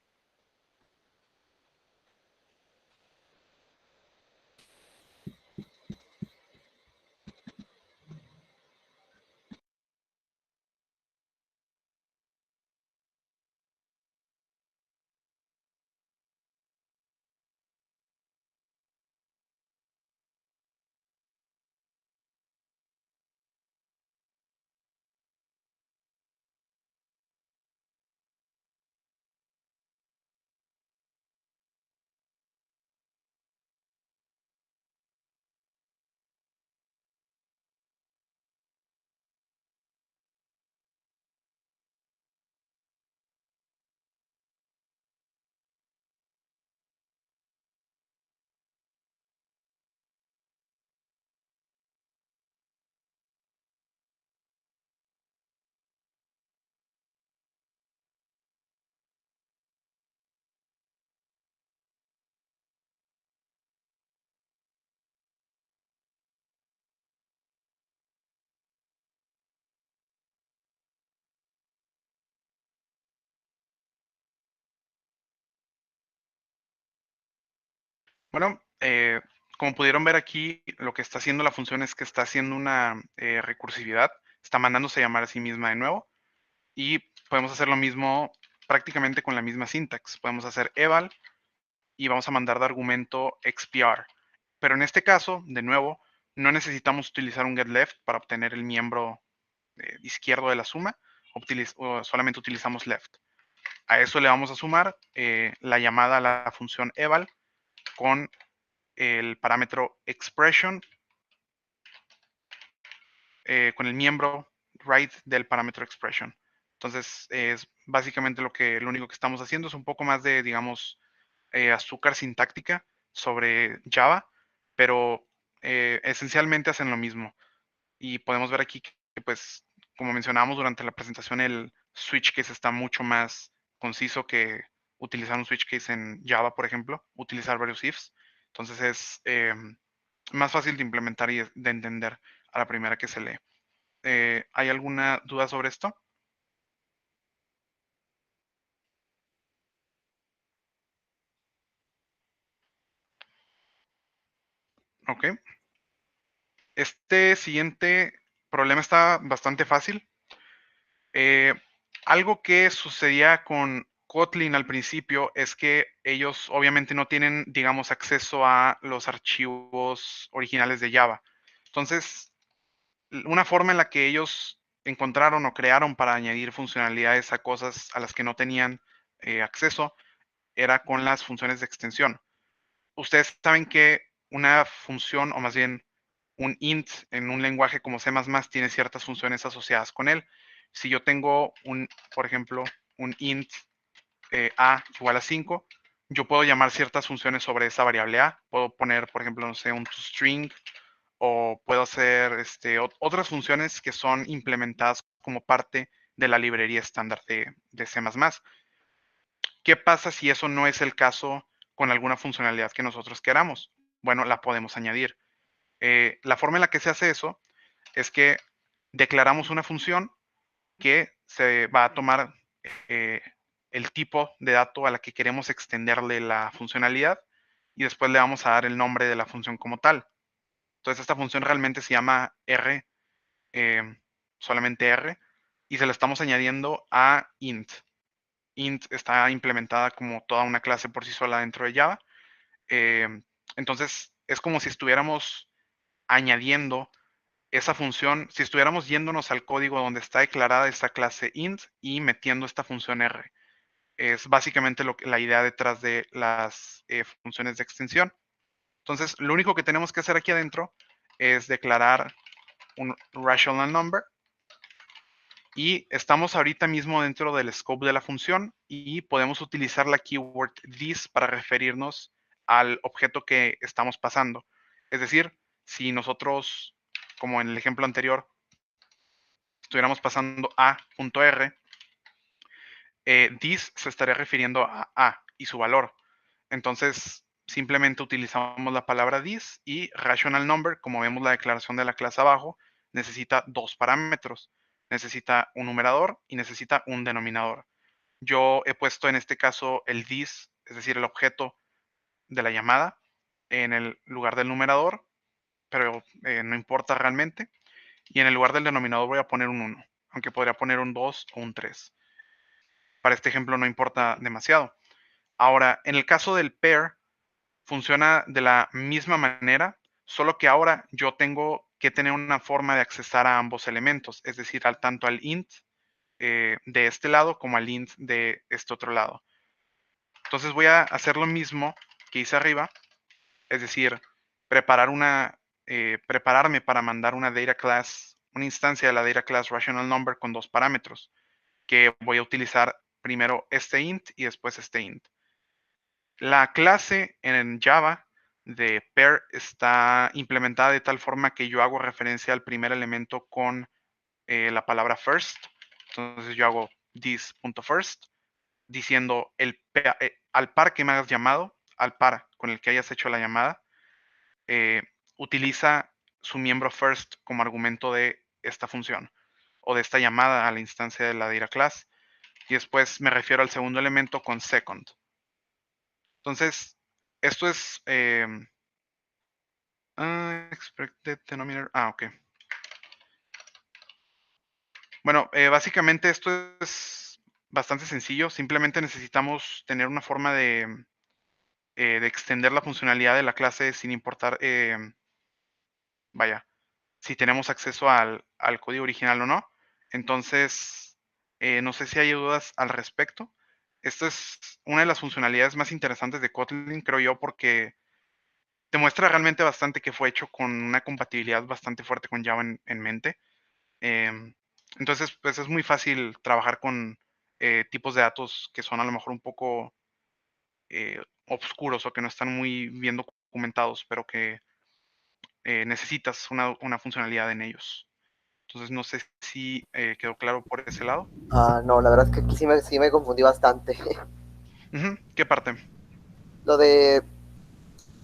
Bueno, como pudieron ver aquí, lo que está haciendo la función es que está haciendo una recursividad, está mandándose a llamar a sí misma de nuevo y podemos hacer lo mismo prácticamente con la misma sintax. Podemos hacer eval y vamos a mandar de argumento XPR. Pero en este caso, de nuevo, no necesitamos utilizar un getLeft para obtener el miembro izquierdo de la suma, solamente utilizamos left. A eso le vamos a sumar la llamada a la función eval con el parámetro expression con el miembro right del parámetro expression. Entonces, es básicamente lo único que estamos haciendo es un poco más de, digamos, azúcar sintáctica sobre Java, pero esencialmente hacen lo mismo. Y podemos ver aquí que, pues, como mencionábamos durante la presentación, el switch case está mucho más conciso que utilizar un switch case en Java, por ejemplo, utilizar varios ifs. Entonces es más fácil de implementar y de entender a la primera que se lee. ¿Hay alguna duda sobre esto? Ok. Este siguiente problema está bastante fácil. Algo que sucedía con Kotlin al principio es que ellos obviamente no tienen, digamos, acceso a los archivos originales de Java. Entonces, una forma en la que ellos encontraron o crearon para añadir funcionalidades a cosas a las que no tenían acceso era con las funciones de extensión. Ustedes saben que una función, o más bien un int en un lenguaje como C++ tiene ciertas funciones asociadas con él. Si yo tengo por ejemplo, un int a igual a 5, yo puedo llamar ciertas funciones sobre esa variable A. Puedo poner, por ejemplo, no sé, un toString, o puedo hacer otras funciones que son implementadas como parte de la librería estándar de C++. ¿Qué pasa si eso no es el caso con alguna funcionalidad que nosotros queramos? Bueno, la podemos añadir. La forma en la que se hace eso es que declaramos una función que se va a tomar el tipo de dato a la que queremos extenderle la funcionalidad y después le vamos a dar el nombre de la función como tal. Entonces esta función realmente se llama R, solamente R, y se la estamos añadiendo a int. Int está implementada como toda una clase por sí sola dentro de Java. Entonces es como si estuviéramos añadiendo esa función, si estuviéramos yéndonos al código donde está declarada esta clase int y metiendo esta función R. Es básicamente la idea detrás de las funciones de extensión. Entonces, lo único que tenemos que hacer aquí adentro es declarar un rational number y estamos ahorita mismo dentro del scope de la función y podemos utilizar la keyword this para referirnos al objeto que estamos pasando. Es decir, si nosotros, como en el ejemplo anterior, estuviéramos pasando a.r, this se estaría refiriendo a y su valor. Entonces, simplemente utilizamos la palabra this y rational number, como vemos la declaración de la clase abajo, necesita dos parámetros. Necesita un numerador y necesita un denominador. Yo he puesto en este caso el this, es decir, el objeto de la llamada, en el lugar del numerador, pero no importa realmente. Y en el lugar del denominador voy a poner un 1, aunque podría poner un 2 o un 3. Para este ejemplo no importa demasiado. Ahora, en el caso del pair, funciona de la misma manera, solo que ahora yo tengo que tener una forma de accesar a ambos elementos, es decir, tanto al int de este lado como al int de este otro lado. Entonces voy a hacer lo mismo que hice arriba, es decir, prepararme para mandar una data class, una instancia de la data class rational number con dos parámetros, que voy a utilizar primero este int y después este int. La clase en Java de pair está implementada de tal forma que yo hago referencia al primer elemento con la palabra first. Entonces yo hago this.first diciendo al par que me hayas llamado, al par con el que hayas hecho la llamada, utiliza su miembro first como argumento de esta función o de esta llamada a la instancia de la data class. Y después me refiero al segundo elemento con second. Entonces, esto es expected denominator. Ok. Bueno, básicamente esto es bastante sencillo. Simplemente necesitamos tener una forma de extender la funcionalidad de la clase sin importar, vaya, si tenemos acceso al código original o no. Entonces, no sé si hay dudas al respecto. Esto es una de las funcionalidades más interesantes de Kotlin, creo yo, porque te muestra realmente bastante que fue hecho con una compatibilidad bastante fuerte con Java en mente. Entonces, pues es muy fácil trabajar con tipos de datos que son a lo mejor un poco obscuros o que no están muy bien documentados, pero que necesitas una funcionalidad en ellos. Entonces, no sé si quedó claro por ese lado. No, la verdad es que aquí sí me confundí bastante. ¿Qué parte? Lo de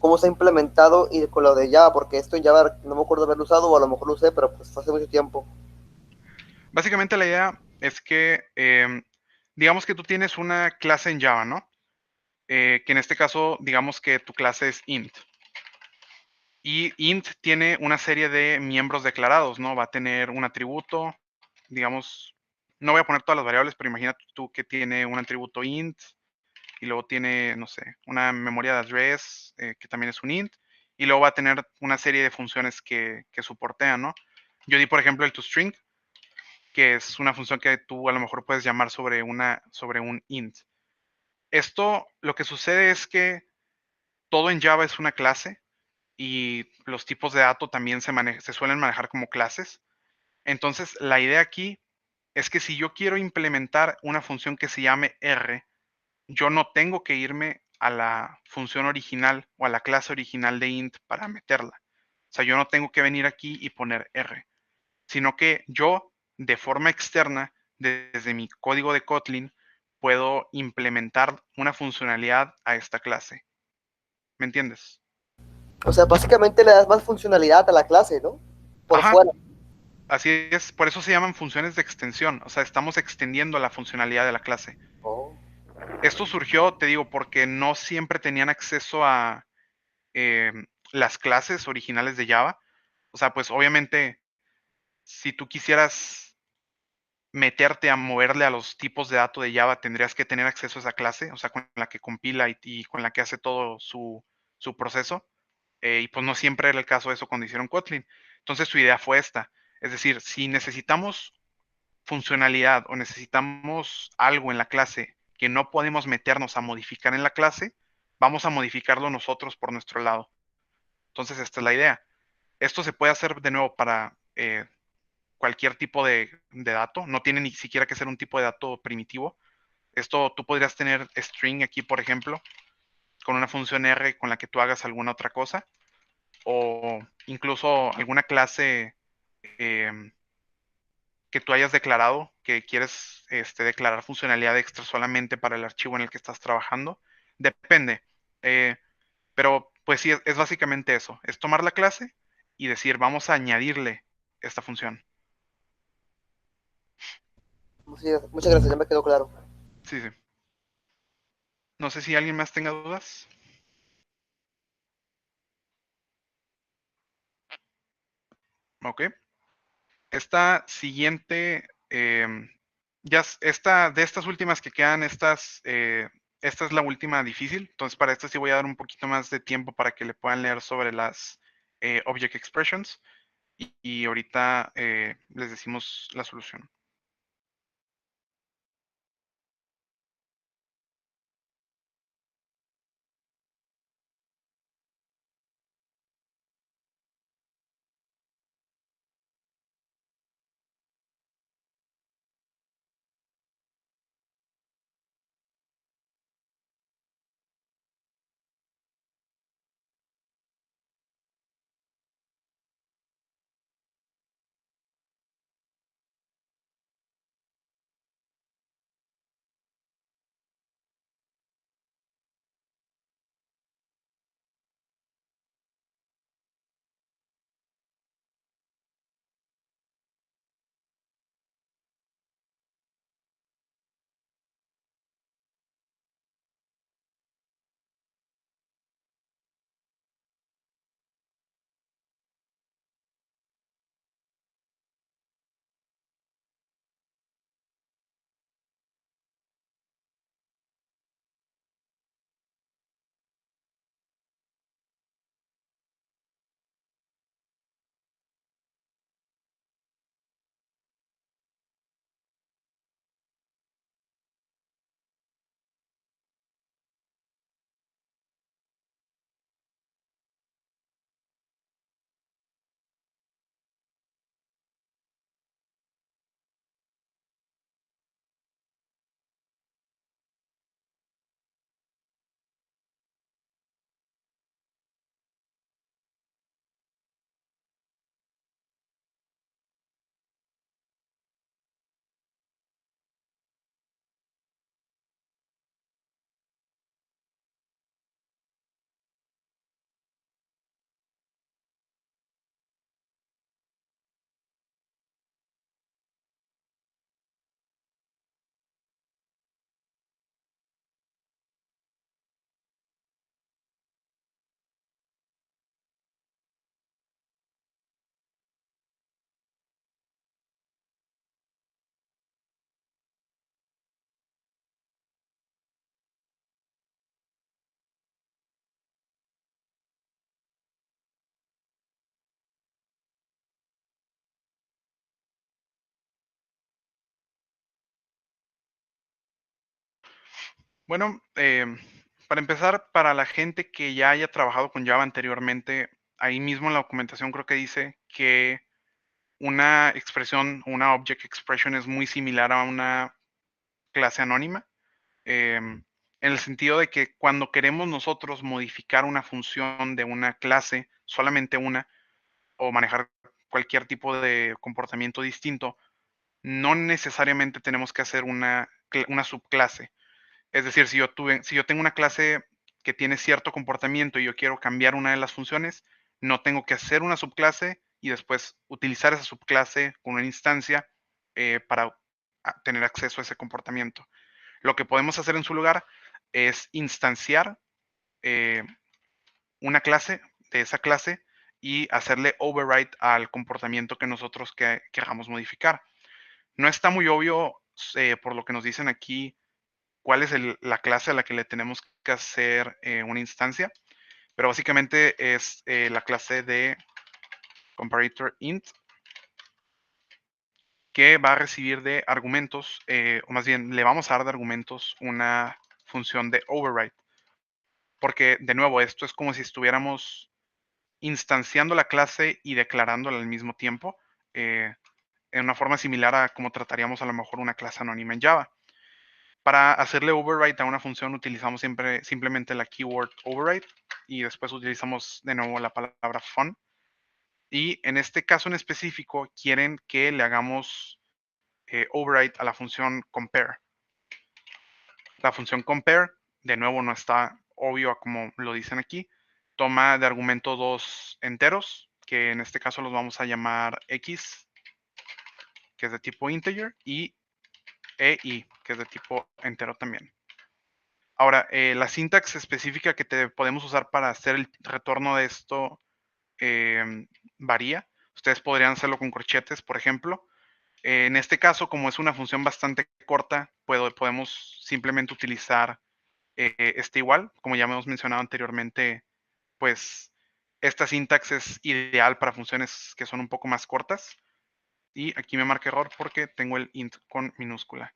cómo se ha implementado y con lo de Java, porque esto en Java no me acuerdo haberlo usado, o a lo mejor lo usé, pero pues fue hace mucho tiempo. Básicamente la idea es que, digamos que tú tienes una clase en Java, ¿no? Que en este caso, digamos que tu clase es int. Y int tiene una serie de miembros declarados, ¿no? Va a tener un atributo, digamos, no voy a poner todas las variables, pero imagina tú que tiene un atributo int y luego tiene, no sé, una memoria de address que también es un int y luego va a tener una serie de funciones que soportean, ¿no? Yo di, por ejemplo, el toString, que es una función que tú a lo mejor puedes llamar sobre un int. Esto, lo que sucede es que todo en Java es una clase y los tipos de datos también se suelen manejar como clases. Entonces, la idea aquí es que si yo quiero implementar una función que se llame R, yo no tengo que irme a la función original o a la clase original de int para meterla. O sea, yo no tengo que venir aquí y poner R, sino que yo, de forma externa, desde mi código de Kotlin, puedo implementar una funcionalidad a esta clase. ¿Me entiendes? O sea, básicamente le das más funcionalidad a la clase, ¿no? Por Ajá. fuera. Así es, por eso se llaman funciones de extensión. O sea, estamos extendiendo la funcionalidad de la clase. Oh. Esto surgió, te digo, porque no siempre tenían acceso a las clases originales de Java. O sea, pues obviamente, si tú quisieras meterte a moverle a los tipos de datos de Java, tendrías que tener acceso a esa clase, o sea, con la que compila y con la que hace todo su proceso. Y pues no siempre era el caso de eso cuando hicieron Kotlin. Entonces su idea fue esta. Es decir, si necesitamos funcionalidad o necesitamos algo en la clase que no podemos meternos a modificar en la clase, vamos a modificarlo nosotros por nuestro lado. Entonces esta es la idea. Esto se puede hacer de nuevo para cualquier tipo de dato. No tiene ni siquiera que ser un tipo de dato primitivo. Esto tú podrías tener string aquí, por ejemplo, con una función R con la que tú hagas alguna otra cosa. O incluso alguna clase que tú hayas declarado que quieres declarar funcionalidad extra solamente para el archivo en el que estás trabajando. Depende. Pero pues sí, es básicamente eso. Es tomar la clase y decir, vamos a añadirle esta función. Sí, muchas gracias, ya me quedó claro. Sí, sí. No sé si alguien más tenga dudas. Ok. Esta siguiente, de estas últimas que quedan, esta es la última difícil. Entonces, para esta sí voy a dar un poquito más de tiempo para que le puedan leer sobre las Object Expressions. Y ahorita les decimos la solución. Bueno, para empezar, para la gente que ya haya trabajado con Java anteriormente, ahí mismo en la documentación creo que dice que una expresión, una object expression es muy similar a una clase anónima. en el sentido de que cuando queremos nosotros modificar una función de una clase, solamente una, o manejar cualquier tipo de comportamiento distinto, no necesariamente tenemos que hacer una subclase. Es decir, si yo tengo una clase que tiene cierto comportamiento y yo quiero cambiar una de las funciones, no tengo que hacer una subclase y después utilizar esa subclase con una instancia para tener acceso a ese comportamiento. Lo que podemos hacer en su lugar es instanciar una clase de esa clase y hacerle override al comportamiento que nosotros queramos modificar. No está muy obvio, por lo que nos dicen aquí, cuál es la clase a la que le tenemos que hacer una instancia, pero básicamente es la clase de comparator int, que va a recibir de argumentos, o más bien le vamos a dar de argumentos una función de override. Porque, de nuevo, esto es como si estuviéramos instanciando la clase y declarándola al mismo tiempo, en una forma similar a como trataríamos a lo mejor una clase anónima en Java. Para hacerle override a una función utilizamos simplemente la keyword override y después utilizamos de nuevo la palabra fun. Y en este caso en específico quieren que le hagamos override a la función compare. La función compare, de nuevo, no está obvio como lo dicen aquí. Toma de argumento dos enteros, que en este caso los vamos a llamar x, que es de tipo integer, y y, que es de tipo entero también. Ahora, la sintaxis específica que podemos usar para hacer el retorno de esto varía. Ustedes podrían hacerlo con corchetes, por ejemplo. En este caso, como es una función bastante corta, podemos simplemente utilizar este igual. Como ya hemos mencionado anteriormente, pues esta sintaxis es ideal para funciones que son un poco más cortas. Y aquí me marca error porque tengo el int con minúscula.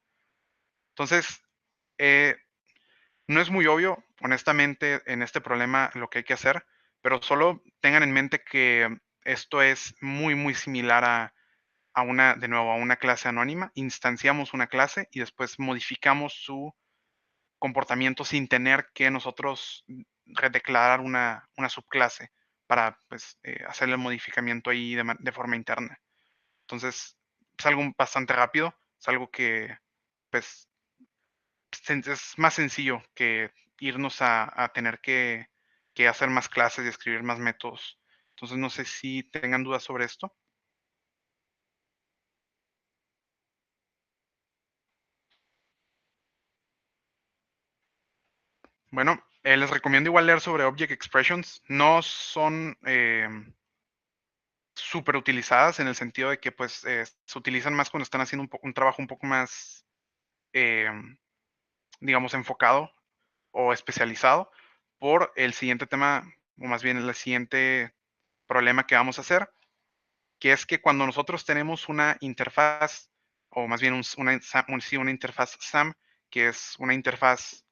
Entonces, no es muy obvio, honestamente, en este problema lo que hay que hacer, pero solo tengan en mente que esto es muy similar de nuevo, a una clase anónima. Instanciamos una clase y después modificamos su comportamiento sin tener que nosotros redeclarar una subclase para pues, hacer el modificamiento ahí de forma interna. Entonces, es algo bastante rápido, es algo que pues, es más sencillo que irnos a tener que hacer más clases y escribir más métodos. Entonces, no sé si tengan dudas sobre esto. Bueno, les recomiendo igual leer sobre Object Expressions. No son súper utilizadas en el sentido de que pues se utilizan más cuando están haciendo un trabajo un poco más, digamos, enfocado o especializado por el siguiente tema, o más bien el siguiente problema que vamos a hacer, que es que cuando nosotros tenemos una interfaz, o más bien una interfaz SAM, que es una interfaz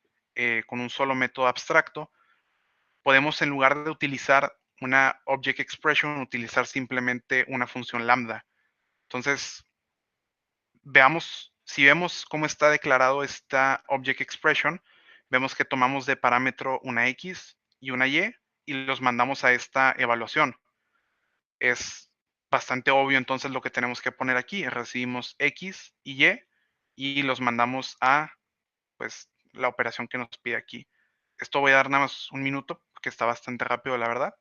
con un solo método abstracto, podemos en lugar de utilizar una Object Expression, utilizar simplemente una función lambda. Entonces, si vemos cómo está declarado esta Object Expression, vemos que tomamos de parámetro una X y una y los mandamos a esta evaluación. Es bastante obvio entonces lo que tenemos que poner aquí. Recibimos X y los mandamos a pues la operación que nos pide aquí. Esto voy a dar nada más un minuto porque está bastante rápido, la verdad.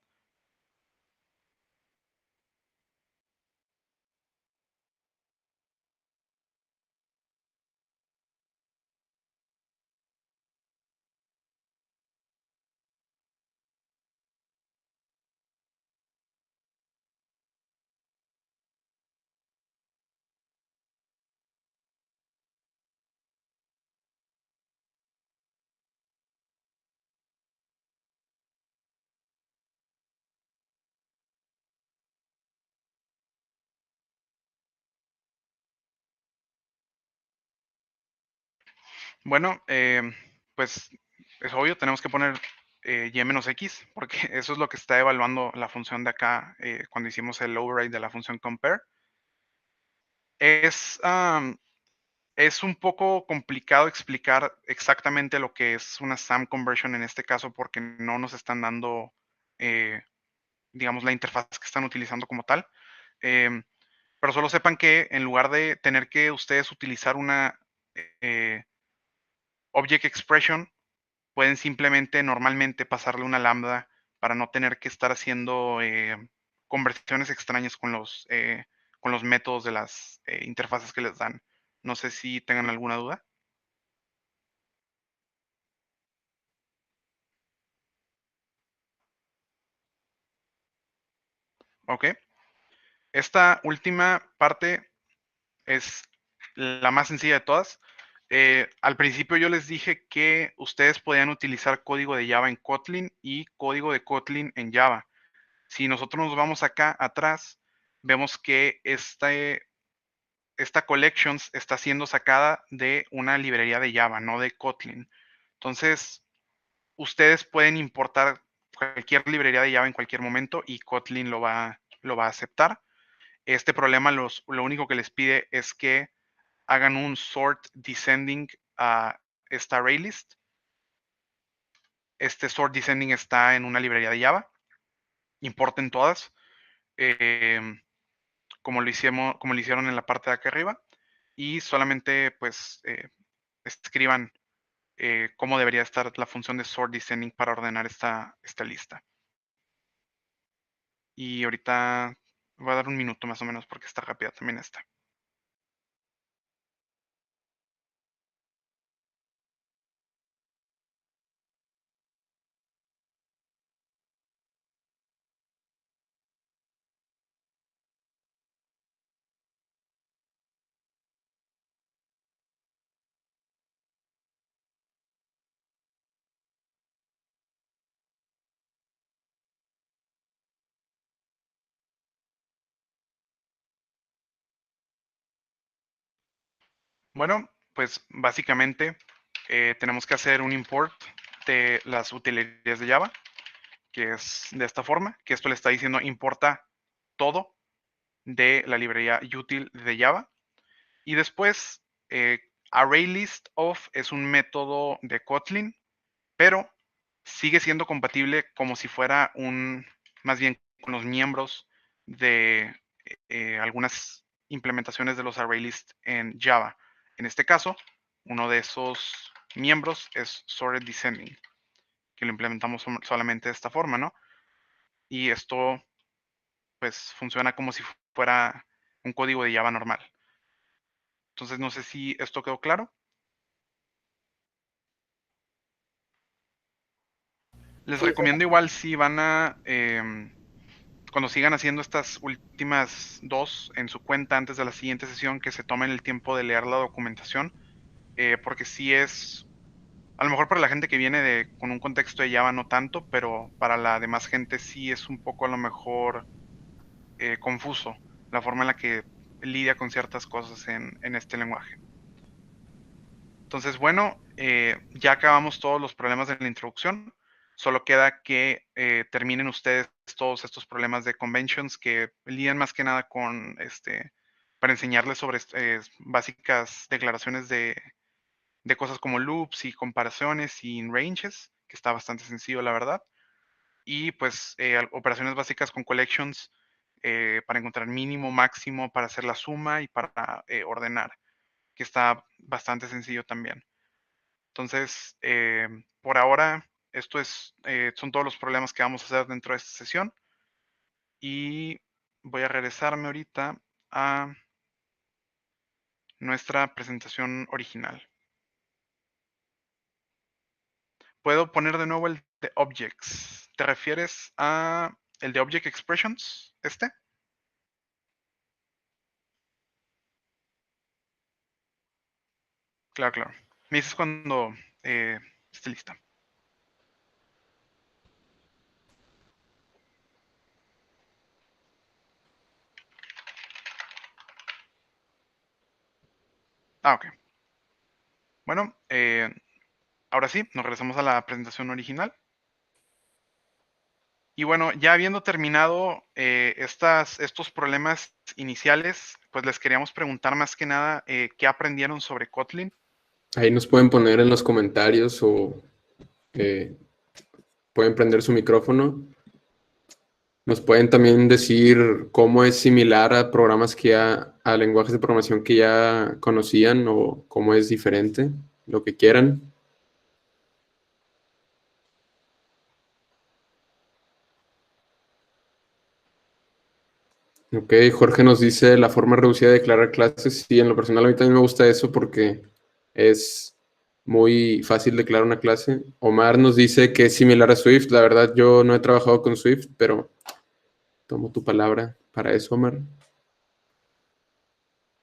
Bueno, pues es obvio, tenemos que poner y-x, porque eso es lo que está evaluando la función de acá cuando hicimos el override de la función compare. Es Es un poco complicado explicar exactamente lo que es una SAM conversion en este caso porque no nos están dando, digamos, la interfaz que están utilizando como tal. Em, pero solo sepan que en lugar de tener que ustedes utilizar una eh, object expression, pueden simplemente normalmente pasarle una lambda para no tener que estar haciendo conversiones extrañas con los métodos de las interfaces que les dan. No sé si tengan alguna duda. Ok. Esta última parte es la más sencilla de todas. Al principio yo les dije que ustedes podían utilizar código de Java en Kotlin y código de Kotlin en Java. Si nosotros nos vamos acá atrás, vemos que esta collections está siendo sacada de una librería de Java, no de Kotlin. Entonces, ustedes pueden importar cualquier librería de Java en cualquier momento y Kotlin lo va a aceptar. Este problema lo único que les pide es que hagan un sort descending a esta ArrayList. Este sort descending está en una librería de Java. Importen todas, como lo hicieron en la parte de acá arriba. Y solamente pues escriban cómo debería estar la función de sort descending para ordenar esta lista. Y ahorita voy a dar un minuto más o menos porque está rápida también esta. Bueno, pues básicamente tenemos que hacer un import de las utilidades de Java, que es de esta forma, que esto le está diciendo importa todo de la librería util de Java. Y después, ArrayListOf es un método de Kotlin, pero sigue siendo compatible como si fuera más bien con los miembros de algunas implementaciones de los ArrayList en Java. En este caso, uno de esos miembros es Sorted Descending, que lo implementamos solamente de esta forma, ¿no? Y esto, pues, funciona como si fuera un código de Java normal. Entonces, no sé si esto quedó claro. Les Sí, recomiendo igual si van a, cuando sigan haciendo estas últimas dos en su cuenta antes de la siguiente sesión, que se tomen el tiempo de leer la documentación, porque sí es, a lo mejor para la gente que viene con un contexto de Java no tanto, pero para la demás gente sí es un poco a lo mejor confuso la forma en la que lidia con ciertas cosas en este lenguaje. Entonces, bueno, ya acabamos todos los problemas de la introducción. Solo queda que terminen ustedes todos estos problemas de conventions que lidian más que nada con, para enseñarles sobre básicas declaraciones de cosas como loops y comparaciones y ranges, que está bastante sencillo, la verdad. Y pues operaciones básicas con collections para encontrar mínimo, máximo, para hacer la suma y para ordenar, que está bastante sencillo también. Entonces, por ahora, son todos los problemas que vamos a hacer dentro de esta sesión. Y voy a regresarme ahorita a nuestra presentación original. Puedo poner de nuevo el de Objects. ¿Te refieres a el de Object Expressions? Claro, claro. Me dices cuando esté lista. Ok. Bueno, ahora sí, nos regresamos a la presentación original. Y bueno, ya habiendo terminado estos problemas iniciales, pues les queríamos preguntar más que nada qué aprendieron sobre Kotlin. Ahí nos pueden poner en los comentarios o pueden prender su micrófono. Nos pueden también decir cómo es similar a programas que ya, a lenguajes de programación que ya conocían o cómo es diferente, lo que quieran. Ok, Jorge nos dice la forma reducida de declarar clases. Sí, en lo personal a mí también me gusta eso porque es muy fácil declarar una clase. Omar nos dice que es similar a Swift. La verdad yo no he trabajado con Swift, pero tomo tu palabra para eso, Omar.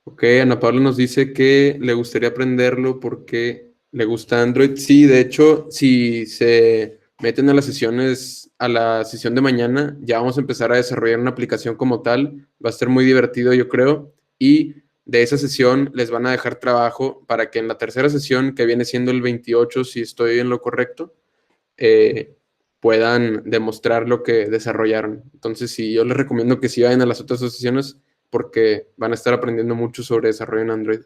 Ok, Ana Paula nos dice que le gustaría aprenderlo porque le gusta Android. Sí, de hecho, si se meten a las sesiones, a la sesión de mañana, ya vamos a empezar a desarrollar una aplicación como tal. Va a ser muy divertido, yo creo. Y de esa sesión les van a dejar trabajo para que en la tercera sesión, que viene siendo el 28, si estoy en lo correcto, puedan demostrar lo que desarrollaron. Entonces, sí, yo les recomiendo que sí vayan a las otras dos sesiones porque van a estar aprendiendo mucho sobre desarrollo en Android.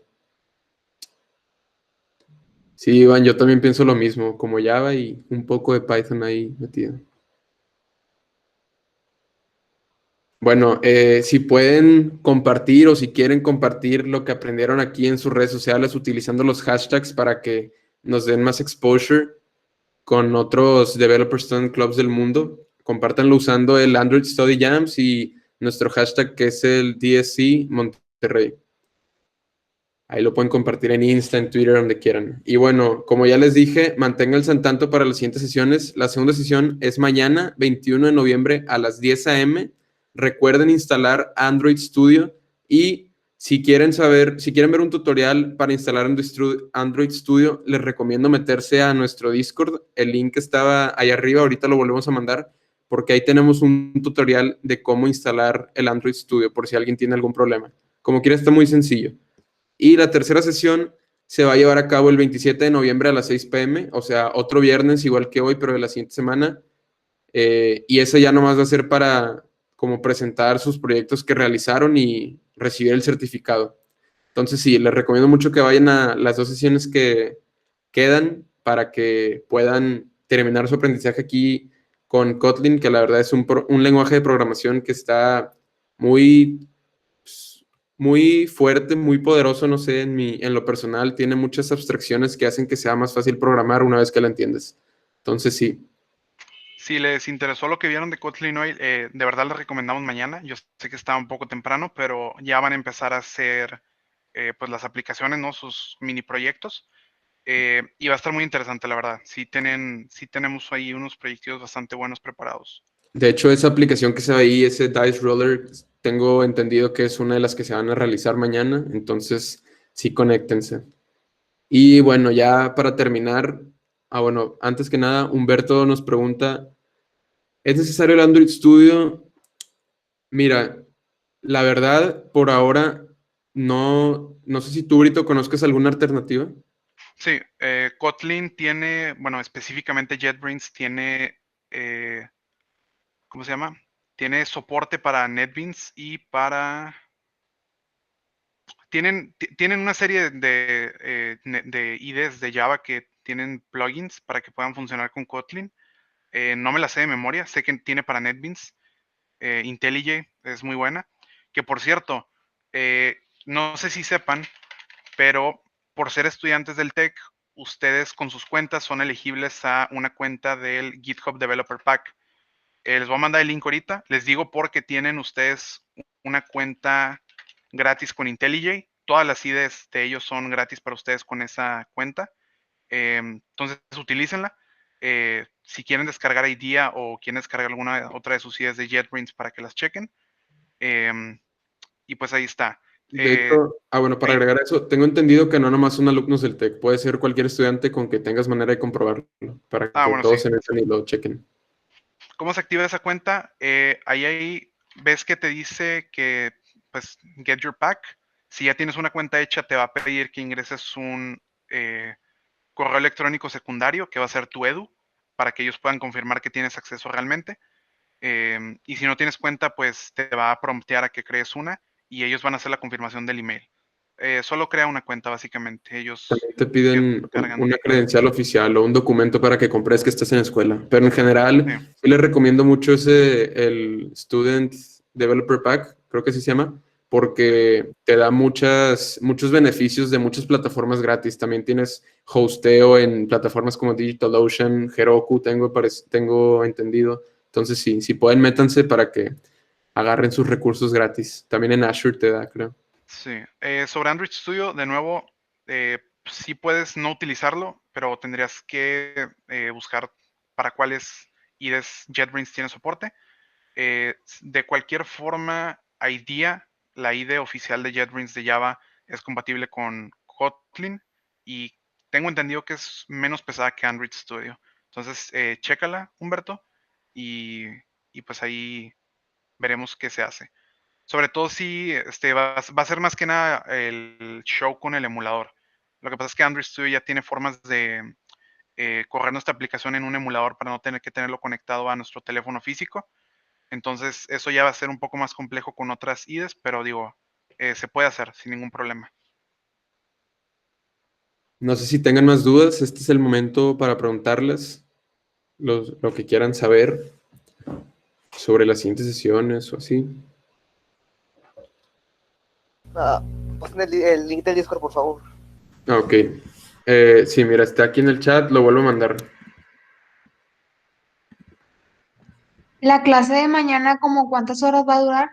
Sí, Iván, yo también pienso lo mismo, como Java y un poco de Python ahí metido. Bueno, si pueden compartir o si quieren compartir lo que aprendieron aquí en sus redes sociales utilizando los hashtags para que nos den más exposure con otros Developer Student Clubs del mundo, compártanlo usando el Android Study Jams y nuestro hashtag que es el DSC Monterrey. Ahí lo pueden compartir en Insta, en Twitter, donde quieran. Y bueno, como ya les dije, manténganse al tanto para las siguientes sesiones. La segunda sesión es mañana, 21 de noviembre a las 10 a.m. Recuerden instalar Android Studio y si quieren ver un tutorial para instalar Android Studio, les recomiendo meterse a nuestro Discord. El link estaba ahí arriba, ahorita lo volvemos a mandar, porque ahí tenemos un tutorial de cómo instalar el Android Studio, por si alguien tiene algún problema. Como quiera, está muy sencillo. Y la tercera sesión se va a llevar a cabo el 27 de noviembre a las 6 p.m., o sea, otro viernes igual que hoy, pero de la siguiente semana. Y esa ya nomás va a ser para como presentar sus proyectos que realizaron y recibir el certificado. Entonces, sí, les recomiendo mucho que vayan a las dos sesiones que quedan para que puedan terminar su aprendizaje aquí con Kotlin, que la verdad es un lenguaje de programación que está muy muy fuerte, muy poderoso, no sé, en lo personal, tiene muchas abstracciones que hacen que sea más fácil programar una vez que la entiendes. Entonces, sí. Si les interesó lo que vieron de Kotlin hoy, de verdad les recomendamos mañana. Yo sé que está un poco temprano, pero ya van a empezar a hacer pues las aplicaciones, ¿no? Sus mini proyectos. Y va a estar muy interesante, la verdad. Sí tenemos ahí unos proyectos bastante buenos preparados. De hecho, esa aplicación que se ve ahí, ese Dice Roller, tengo entendido que es una de las que se van a realizar mañana. Entonces, sí, conéctense. Y bueno, ya para terminar, bueno, antes que nada, Humberto nos pregunta, ¿es necesario el Android Studio? Mira, la verdad, por ahora, no sé si tú, Brito, conozcas alguna alternativa. Sí, Kotlin tiene, bueno, específicamente JetBrains tiene, ¿cómo se llama? Tiene soporte para NetBeans y para... Tienen una serie de IDEs de Java que tienen plugins para que puedan funcionar con Kotlin. No me la sé de memoria, sé que tiene para NetBeans. IntelliJ es muy buena. Que por cierto, no sé si sepan, pero por ser estudiantes del TEC, ustedes con sus cuentas son elegibles a una cuenta del GitHub Developer Pack. Les voy a mandar el link ahorita. Les digo porque tienen ustedes una cuenta gratis con IntelliJ. Todas las IDEs de ellos son gratis para ustedes con esa cuenta. Entonces, utilícenla. Si quieren descargar IDEA o quieren descargar alguna otra de sus IDEs de JetBrains para que las chequen. Y pues ahí está. De hecho, bueno, para agregar eso, tengo entendido que no nomás son alumnos del TEC, puede ser cualquier estudiante con que tengas manera de comprobarlo, para que bueno, todos sí. se metan y lo chequen. ¿Cómo se activa esa cuenta? Ahí ves que te dice que, pues, get your pack. Si ya tienes una cuenta hecha, te va a pedir que ingreses un correo electrónico secundario, que va a ser tu edu, para que ellos puedan confirmar que tienes acceso realmente. Y si no tienes cuenta, pues te va a promptear a que crees una y ellos van a hacer la confirmación del email. Solo crea una cuenta, básicamente. Ellos También te piden cargan. una credencial oficial o un documento para que compres que estés en la escuela. Pero en general, Sí. sí les recomiendo mucho el Student Developer Pack, creo que así se llama, porque te da muchos beneficios de muchas plataformas gratis. También tienes hosteo en plataformas como DigitalOcean, Heroku, tengo entendido. Entonces, sí, si pueden, métanse para que agarren sus recursos gratis. También en Azure te da, creo. Sí. Sobre Android Studio, de nuevo, sí puedes no utilizarlo, pero tendrías que buscar para cuáles IDEs JetBrains tiene soporte. De cualquier forma, IDEA, la IDE oficial de JetBrains de Java, es compatible con Kotlin y tengo entendido que es menos pesada que Android Studio. Entonces, chécala, Humberto, y, y pues ahí veremos qué se hace. Sobre todo si va a ser más que nada el show con el emulador. Lo que pasa es que Android Studio ya tiene formas de correr nuestra aplicación en un emulador para no tener que tenerlo conectado a nuestro teléfono físico. Entonces, eso ya va a ser un poco más complejo con otras IDEs, pero digo, se puede hacer sin ningún problema. No sé si tengan más dudas, este es el momento para preguntarles lo que quieran saber sobre las siguientes sesiones o así. Pasen el link del Discord, por favor. Ah, ok. Sí, mira, está aquí en el chat, lo vuelvo a mandar. La clase de mañana, ¿como cuántas horas va a durar?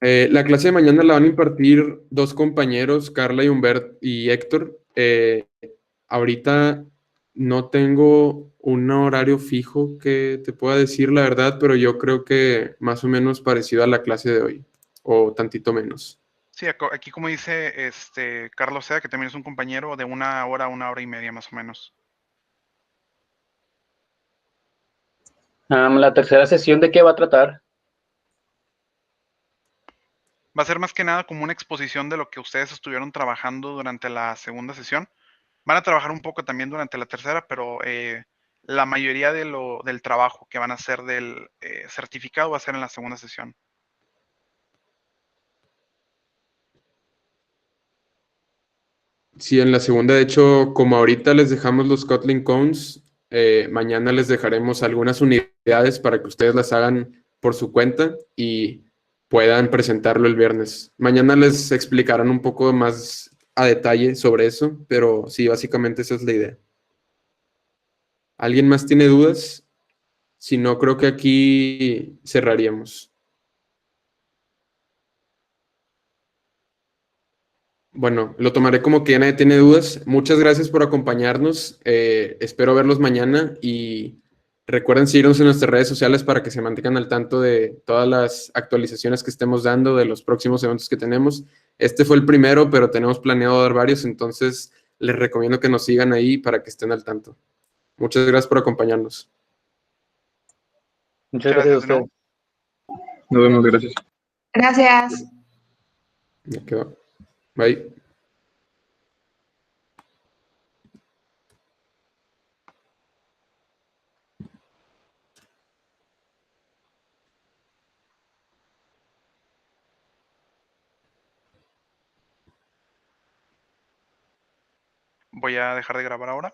La clase de mañana la van a impartir dos compañeros, Carla y Héctor. Ahorita no tengo un horario fijo que te pueda decir la verdad, pero yo creo que más o menos parecido a la clase de hoy, o tantito menos. Sí, aquí como dice Carlos Sea, que también es un compañero de 1 hora a 1 hora y media más o menos. La tercera sesión, ¿de qué va a tratar? Va a ser más que nada como una exposición de lo que ustedes estuvieron trabajando durante la segunda sesión. Van a trabajar un poco también durante la tercera, pero la mayoría del trabajo que van a hacer del certificado va a ser en la segunda sesión. Sí, en la segunda, de hecho, como ahorita les dejamos los Kotlin Cones, mañana les dejaremos algunas unidades para que ustedes las hagan por su cuenta y puedan presentarlo el viernes. Mañana les explicarán un poco más a detalle sobre eso, pero sí, básicamente esa es la idea. ¿Alguien más tiene dudas? Si no, creo que aquí cerraríamos. Bueno, lo tomaré como que ya nadie tiene dudas. Muchas gracias por acompañarnos. Espero verlos mañana y recuerden seguirnos en nuestras redes sociales para que se mantengan al tanto de todas las actualizaciones que estemos dando de los próximos eventos que tenemos. Este fue el primero, pero tenemos planeado dar varios, entonces les recomiendo que nos sigan ahí para que estén al tanto. Muchas gracias por acompañarnos. Muchas gracias a de nuevo. ustedes. Nos vemos, gracias. Gracias. Ya quedó. Bye. Voy a dejar de grabar ahora.